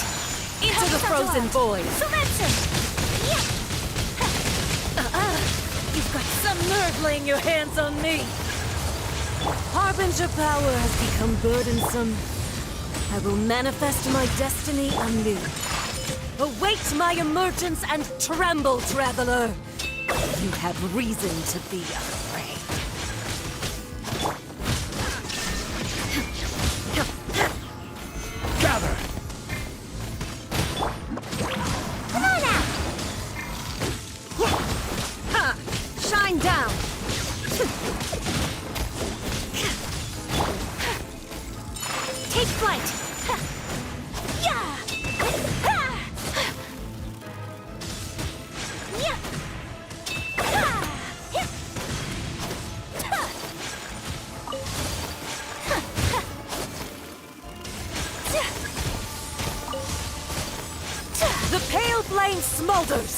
Into the frozen void! You've got some nerve laying your hands on me! Harbinger power has become burdensome. I will manifest my destiny anew. Await my emergence and tremble, traveler! You have reason to be afraid. flight! Ha! Yeah! Ha! Yeah! Ha! Hip! Ha! Ha! Ha! The pale flame smolders!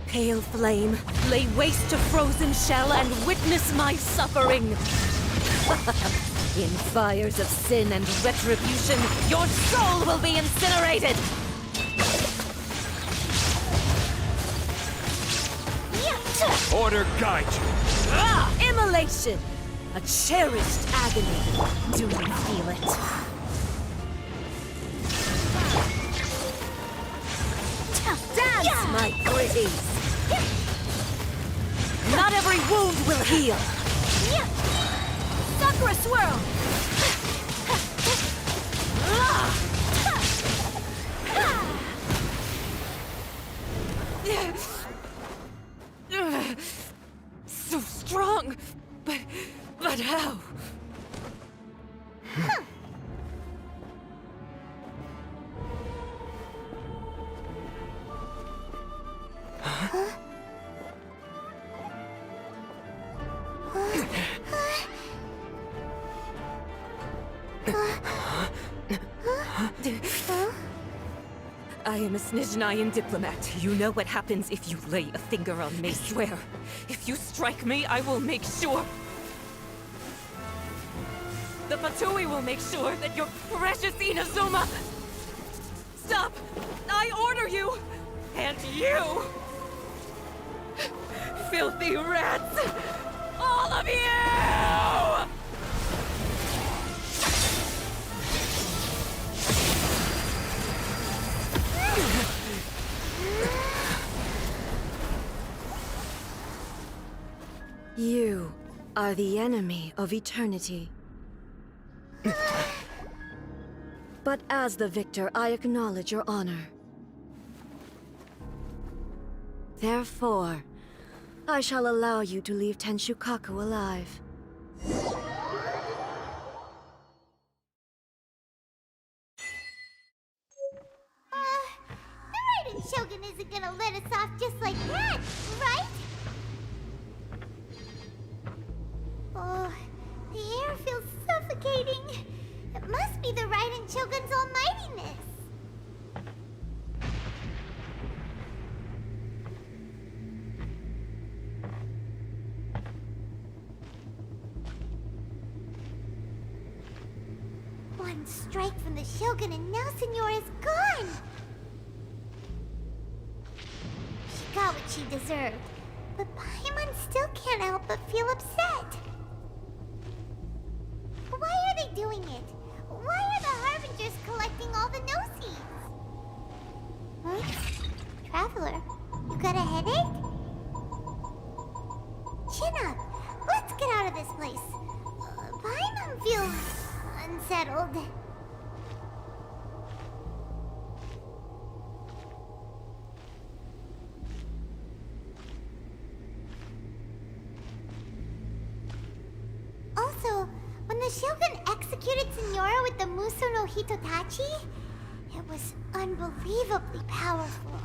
Pale flame, lay waste to frozen shell and witness my suffering. In fires of sin and retribution, your soul will be incinerated! Order guide you. Ah! Immolation! A cherished agony. Do you feel it? Dance, my pretties! Not every wound will heal! Sakura swirl! So strong! But how? I am a Snezhnayan diplomat. You know what happens if you lay a finger on me, swear. If you strike me, I will make sure... The Fatui will make sure that your precious Inazuma... Stop! I order you! And you! Filthy rats! All of you! You are the enemy of eternity. But as the victor, I acknowledge your honor. Therefore, I shall allow you to leave Tenshukaku alive. The Raiden Shogun isn't gonna let us off just like that, right? Oh, the air feels suffocating. It must be the Raiden Shogun's almightiness. One strike from the Shogun and now Senora is gone! She got what she deserved, but Paimon still can't help but feel upset. Why are they doing it? Why are the Harbingers collecting all the no-seeds? Huh? Traveler, you got a headache? Chin up. Let's get out of this place. Paimon feels unsettled. Also, when the Shogun executed Senora with the Muso no Hitotachi, it was unbelievably powerful.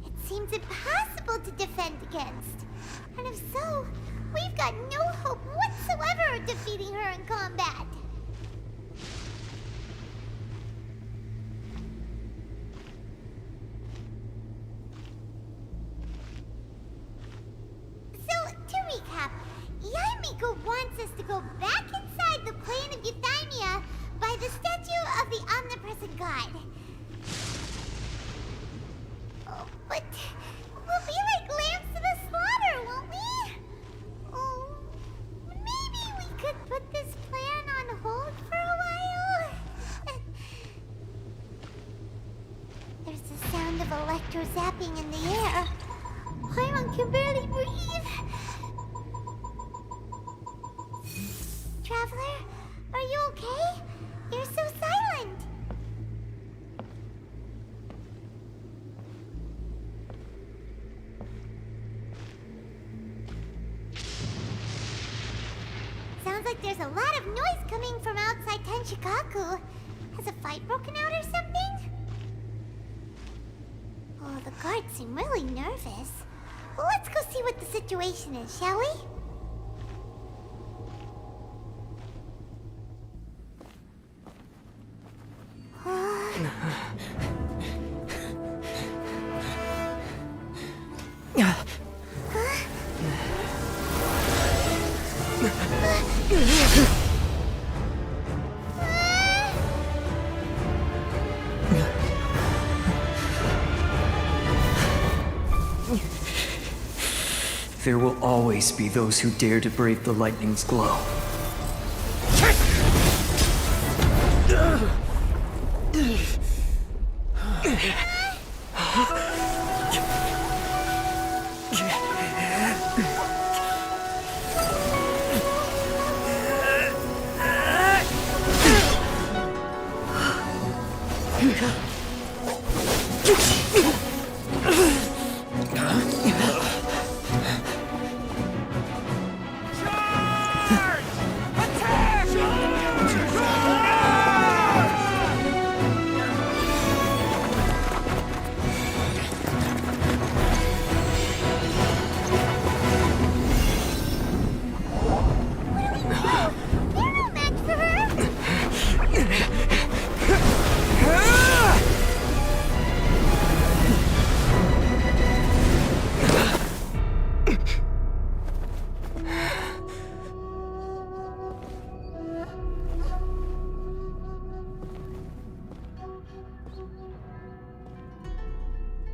It seems impossible to defend against. And if so, we've got no hope whatsoever of defeating her in combat. So, to recap, Yaimiko wants us to go back inside the plane of Euthymia by the statue of the omnipresent god. Oh, but we'll be like lambs to the slaughter, won't we? Oh, maybe we could put this plan on hold for a while? There's the sound of electro zapping in the air. Paimon can barely breathe. Traveler, are you okay? You're so silent. Sounds like there's a lot of noise coming from outside Tenshikaku. Has a fight broken out or something? Oh, the guards seem really nervous. Well, let's go see what the situation is, shall we? There will always be those who dare to brave the lightning's glow.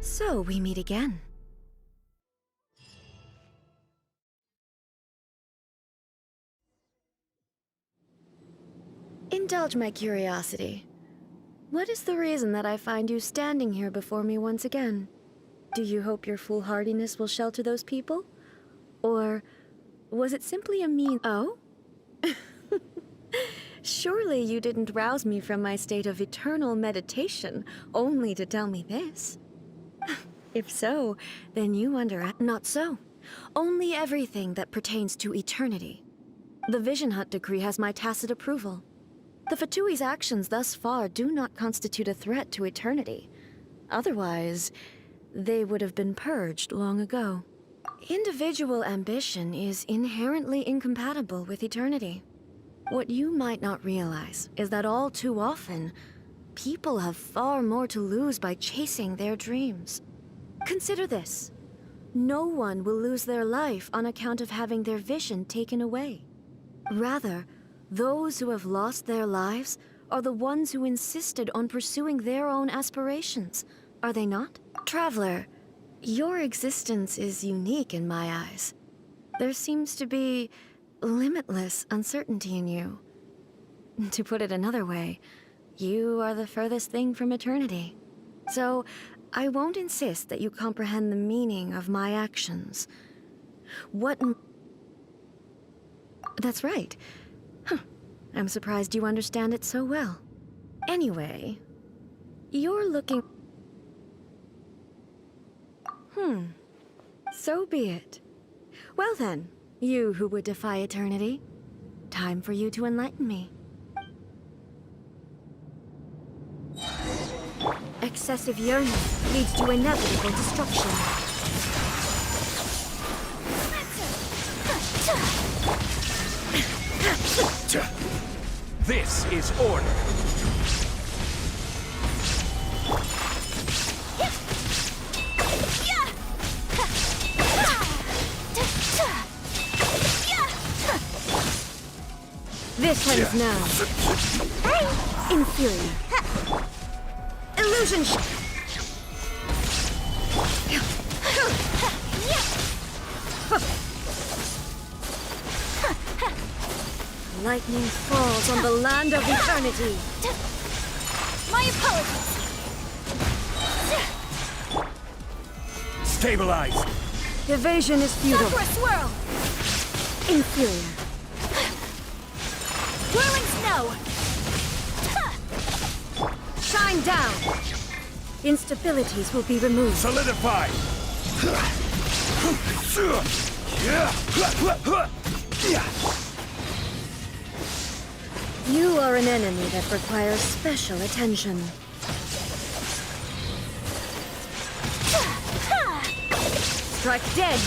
So we meet again. Indulge my curiosity. What is the reason that I find you standing here before me once again? Do you hope your foolhardiness will shelter those people? Or was it simply a mean— Oh? Surely you didn't rouse me from my state of eternal meditation only to tell me this. If so, then you Not so. Only everything that pertains to eternity. The Vision Hut decree has my tacit approval. The Fatui's actions thus far do not constitute a threat to eternity. Otherwise, they would have been purged long ago. Individual ambition is inherently incompatible with eternity. What you might not realize is that all too often, people have far more to lose by chasing their dreams. Consider this. No one will lose their life on account of having their vision taken away. Rather, those who have lost their lives are the ones who insisted on pursuing their own aspirations, are they not? Traveler, your existence is unique in my eyes. There seems to be limitless uncertainty in you. To put it another way, you are the furthest thing from eternity. So, I won't insist that you comprehend the meaning of my actions. That's right. I'm surprised you understand it so well. Anyway, you're looking— So be it. Well then, you who would defy eternity, time for you to enlighten me. Excessive yearning leads to inevitable destruction. This is order. This ends now. Inferior. Illusion Lightning falls on the land of eternity. My apologies. Stabilize! Evasion is futile. Chakra swirl! Inferior. Whirling snow! Shine down. Instabilities will be removed. Solidify! You are an enemy that requires special attention. Strike dead!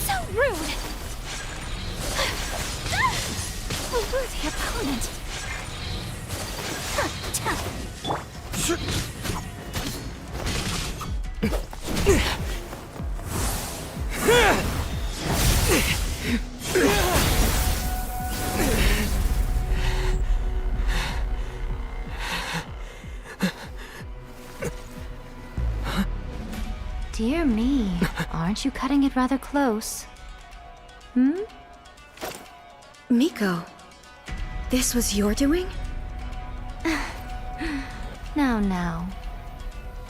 So rude! A worthy opponent. Dear me, aren't you cutting it rather close? Hmm? Miko, this was your doing? Now.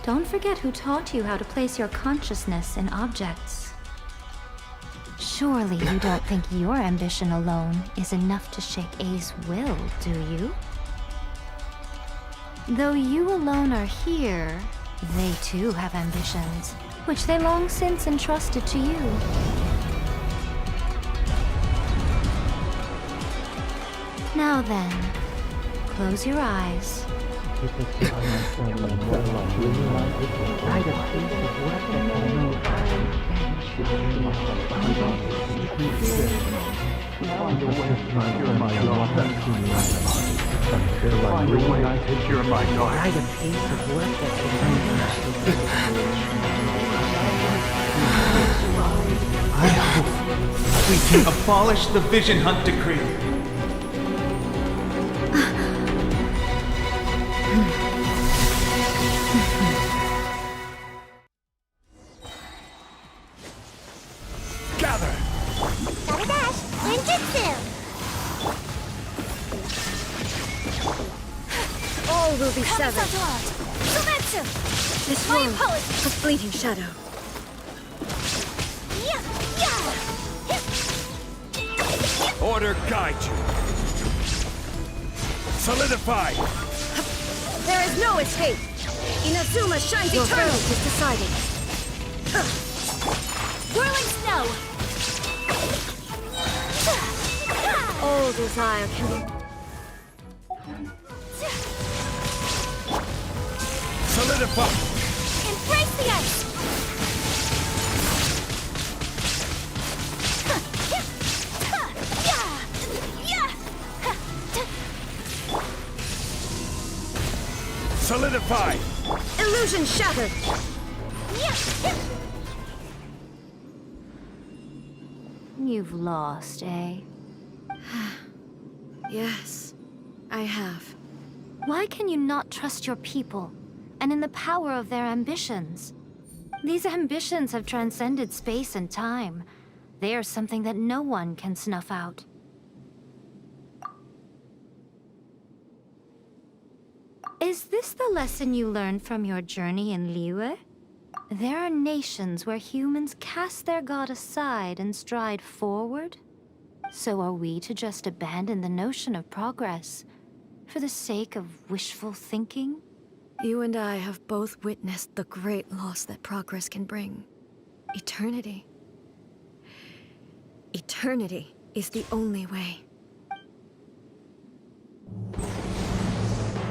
Don't forget who taught you how to place your consciousness in objects. Surely you don't think your ambition alone is enough to shake A's will, do you? Though you alone are here, they too have ambitions, which they long since entrusted to you. Now then, close your eyes. I hope we can abolish the Vision Hunt Decree. Gather! Gotta dash! Ninjutsu! All will be severed. Zumetsu! This My one, apologies. a fleeting shadow. Order guide you! Solidify! There is no escape! Inazuma shines Your eternal! fate is decided. Whirling snow! All desire can be... Solidify! Embrace the ice! Solidify! Illusion shattered! You've lost, eh? Yes, I have. Why can you not trust your people, and in the power of their ambitions? These ambitions have transcended space and time. They are something that no one can snuff out. Is this the lesson you learned from your journey in Liyue? There are nations where humans cast their god aside and stride forward? So are we to just abandon the notion of progress for the sake of wishful thinking? You and I have both witnessed the great loss that progress can bring. Eternity. Eternity is the only way.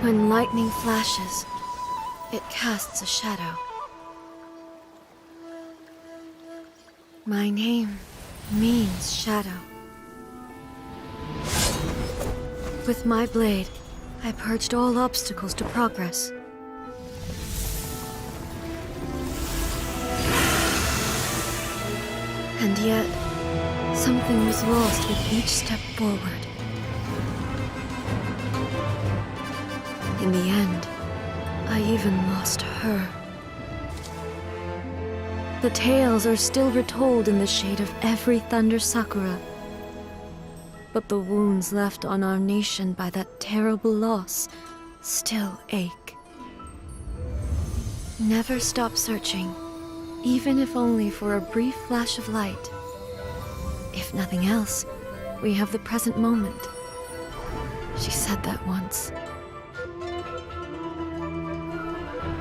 When lightning flashes, it casts a shadow. My name means shadow. With my blade, I purged all obstacles to progress. And yet, something was lost with each step forward. In the end, I even lost her. The tales are still retold in the shade of every Thunder Sakura. But the wounds left on our nation by that terrible loss still ache. Never stop searching, even if only for a brief flash of light. If nothing else, we have the present moment. She said that once.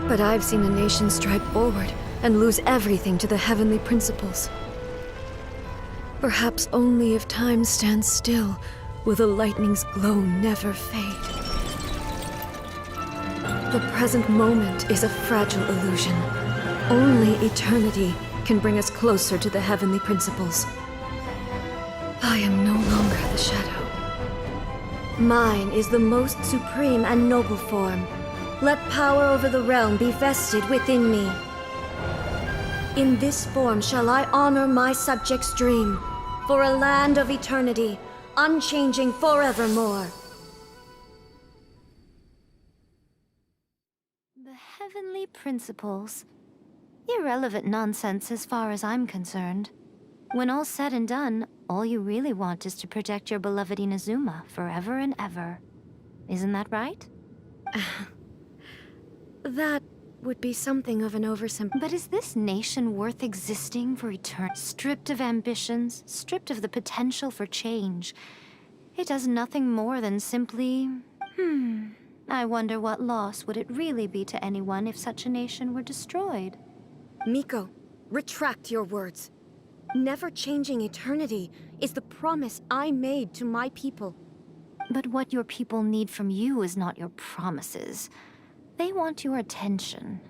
But I've seen a nation stride forward and lose everything to the heavenly principles. Perhaps only if time stands still will the lightning's glow never fade. The present moment is a fragile illusion. Only eternity can bring us closer to the heavenly principles. I am no longer the shadow. Mine is the most supreme and noble form. Let power over the realm be vested within me. In this form shall I honor my subjects' dream, for a land of eternity, unchanging forevermore. The heavenly principles. Irrelevant nonsense as far as I'm concerned. When all's said and done, all you really want is to protect your beloved Inazuma forever and ever. Isn't that right? That would be something of an oversimplification. But is this nation worth existing for eternity? Stripped of ambitions, stripped of the potential for change. It does nothing more than simply... I wonder what loss would it really be to anyone if such a nation were destroyed? Miko, retract your words. Never changing eternity is the promise I made to my people. But what your people need from you is not your promises. They want your attention.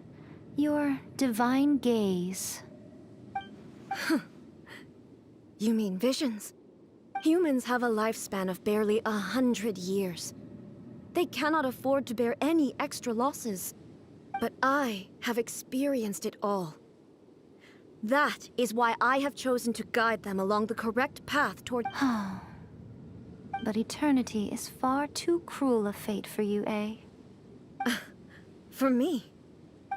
Your divine gaze. You mean visions? Humans have a lifespan of barely 100 years. They cannot afford to bear any extra losses. But I have experienced it all. That is why I have chosen to guide them along the correct path toward... But eternity is far too cruel a fate for you, eh? For me?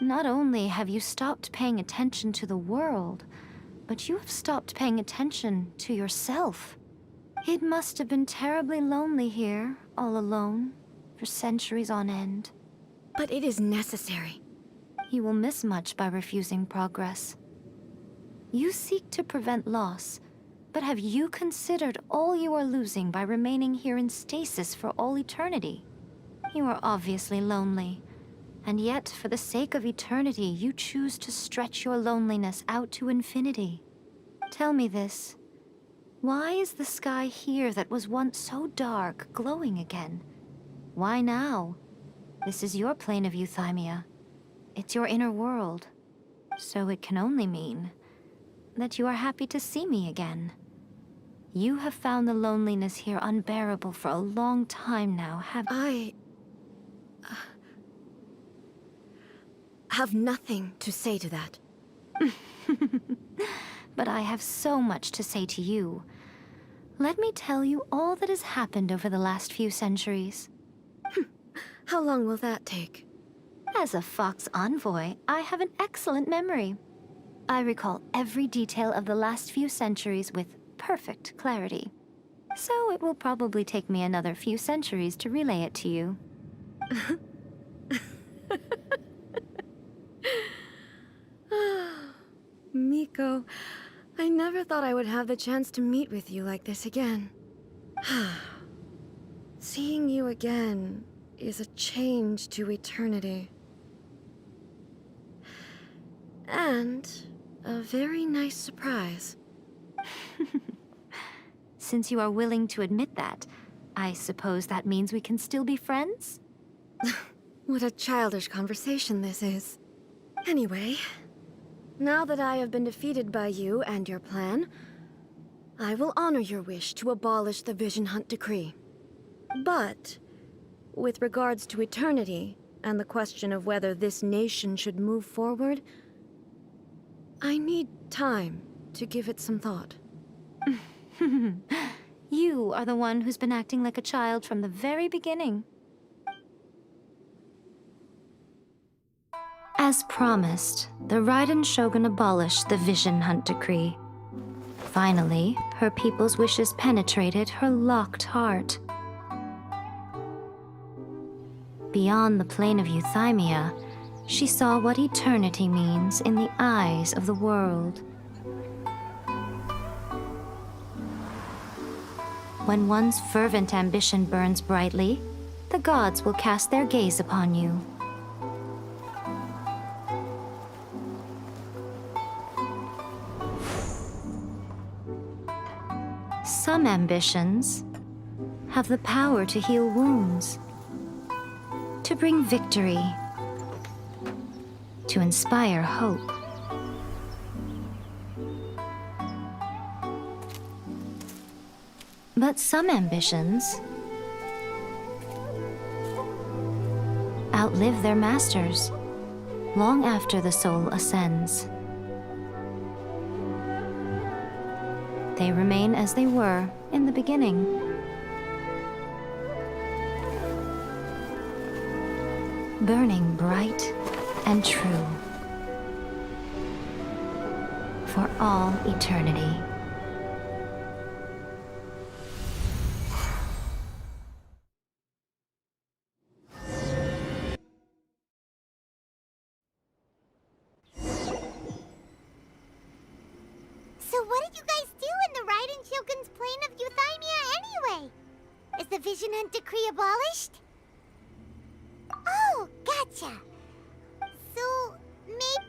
Not only have you stopped paying attention to the world, but you have stopped paying attention to yourself. It must have been terribly lonely here, all alone, for centuries on end. But it is necessary. You will miss much by refusing progress. You seek to prevent loss, but have you considered all you are losing by remaining here in stasis for all eternity? You are obviously lonely, and yet for the sake of eternity, you choose to stretch your loneliness out to infinity. Tell me this. Why is the sky here that was once so dark glowing again? Why now? This is your plane of euthymia. It's your inner world. So it can only mean that you are happy to see me again. You have found the loneliness here unbearable for a long time now, have I have nothing to say to that. But I have so much to say to you. Let me tell you all that has happened over the last few centuries. How long will that take? As a Fox envoy, I have an excellent memory. I recall every detail of the last few centuries with perfect clarity. So it will probably take me another few centuries to relay it to you. Miko, I never thought I would have the chance to meet with you like this again. Seeing you again is a change to eternity. And a very nice surprise. Since you are willing to admit that, I suppose that means we can still be friends? What a childish conversation this is. Anyway, now that I have been defeated by you and your plan, I will honor your wish to abolish the Vision Hunt Decree. But, with regards to eternity, and the question of whether this nation should move forward, I need time to give it some thought. You are the one who's been acting like a child from the very beginning. As promised, the Raiden Shogun abolished the Vision Hunt Decree. Finally, her people's wishes penetrated her locked heart. Beyond the plane of euthymia, she saw what eternity means in the eyes of the world. When one's fervent ambition burns brightly, the gods will cast their gaze upon you. Some ambitions have the power to heal wounds, to bring victory, to inspire hope. But some ambitions outlive their masters long after the soul ascends. They remain as they were in the beginning. Burning bright and true for all eternity. So what did you guys do in the Raiden Shogun's plane of euthymia anyway? Is the Vision Hunt Decree abolished? Oh, gotcha. So, maybe...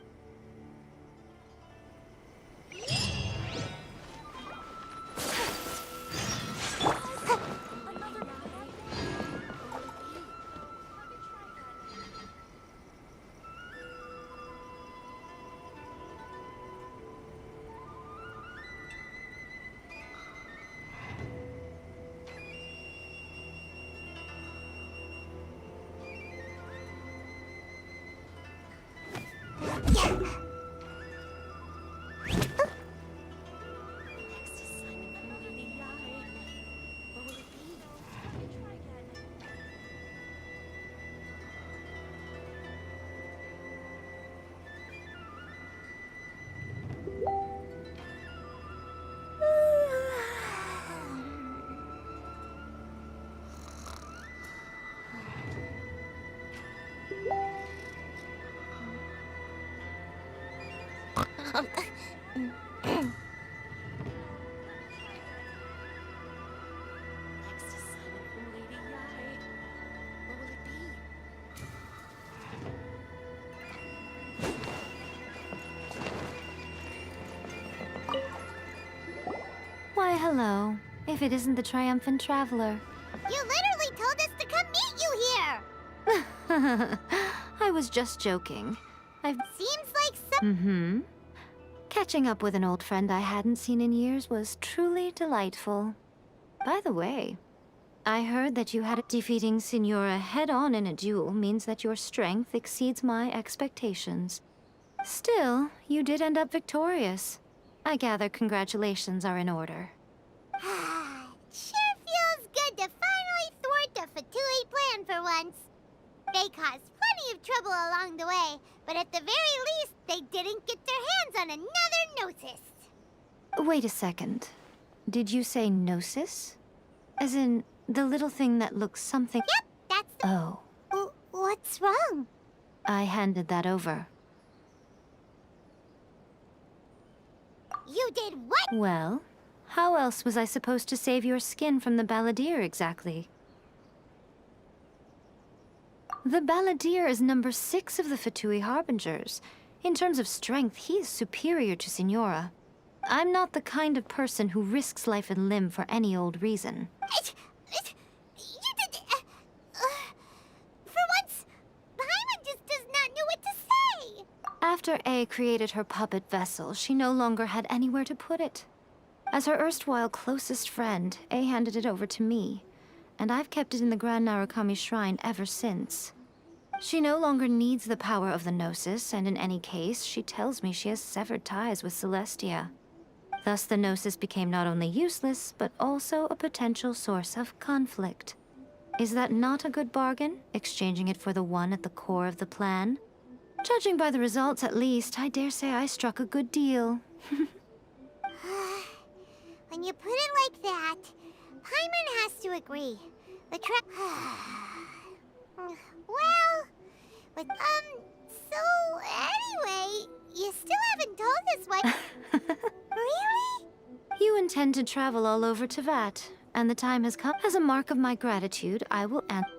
Why, hello. If it isn't the triumphant traveler. You literally told us to come meet you here! I was just joking. Seems like some... Mm-hmm. Catching up with an old friend I hadn't seen in years was truly delightful. By the way, I heard that you had defeating Signora head-on in a duel means that your strength exceeds my expectations. Still, you did end up victorious. I gather congratulations are in order. Sure feels good to finally thwart the Fatui plan for once. They caused plenty of trouble along the way, but at the very least, they didn't get their hands on another Gnosis. Wait a second. Did you say Gnosis? As in, the little thing that looks something... Yep, that's the... Oh. What's wrong? I handed that over. You did what? Well, how else was I supposed to save your skin from the Balladeer exactly? The Balladeer is number 6 of the Fatui Harbingers. In terms of strength, he is superior to Signora. I'm not the kind of person who risks life and limb for any old reason. You did... for once, Paimon just does not know what to say. After A created her puppet vessel, she no longer had anywhere to put it. As her erstwhile closest friend, A handed it over to me, and I've kept it in the Grand Narukami Shrine ever since. She no longer needs the power of the Gnosis, and in any case, she tells me she has severed ties with Celestia. Thus, the Gnosis became not only useless, but also a potential source of conflict. Is that not a good bargain, exchanging it for the one at the core of the plan? Judging by the results, at least, I dare say I struck a good deal. When you put it like that, Paimon has to agree. The well, with, so anyway, you still haven't told us what... Really? You intend to travel all over Tevat, and the time has come. As a mark of my gratitude, I will answer.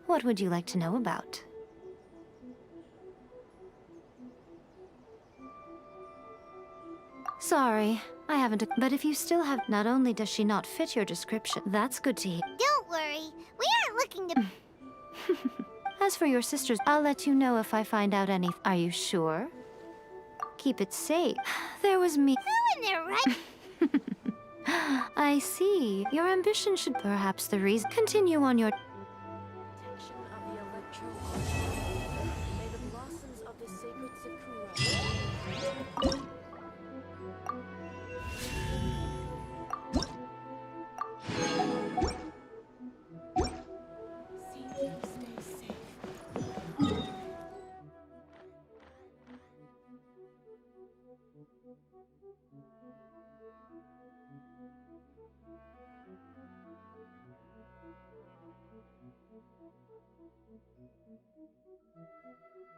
What would you like to know about? Sorry, I haven't. But if you still have, not only does she not fit your description, that's good to hear. Don't worry, we aren't looking to... As for your sisters, I'll let you know if I find out any. Are you sure? Keep it safe. There was me. Who in their right... I see. Your ambition should perhaps the reason. Continue on your. Protection of the Electro Archive. May the blossoms of the sacred Sakura. See you stay safe.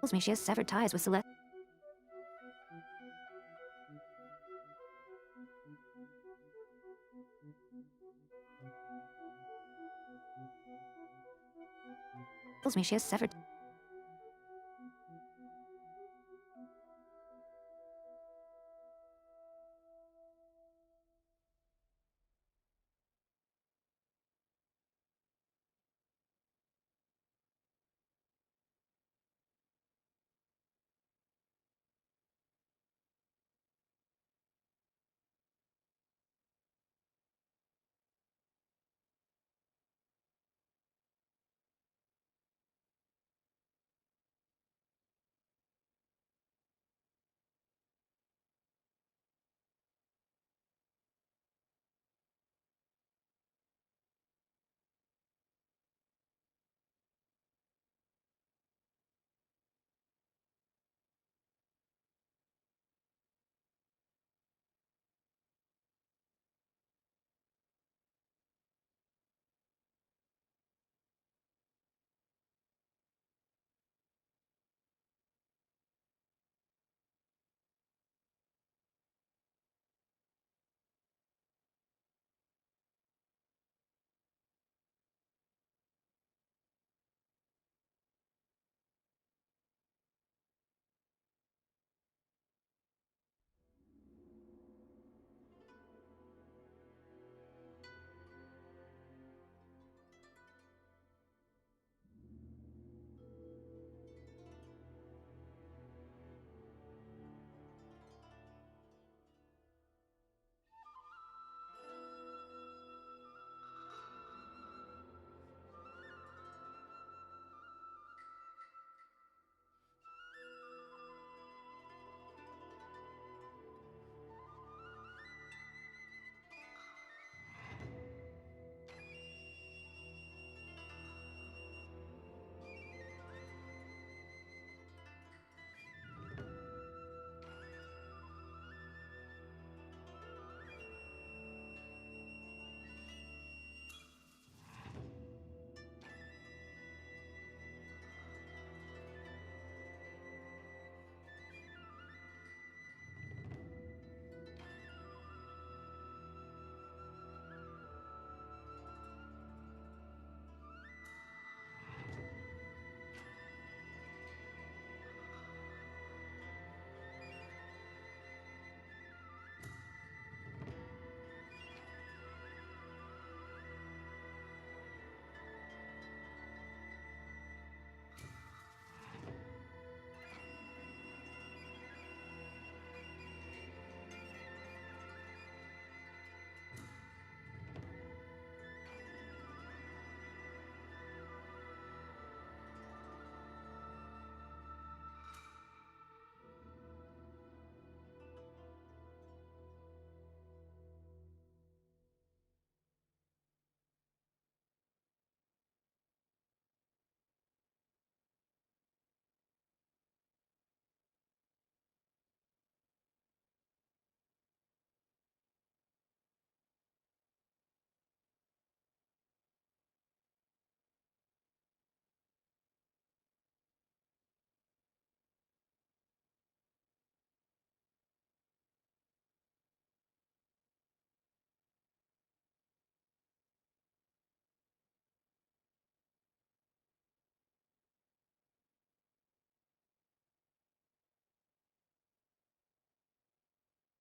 Tells me she has severed ties with Celeste. Tells me she has severed.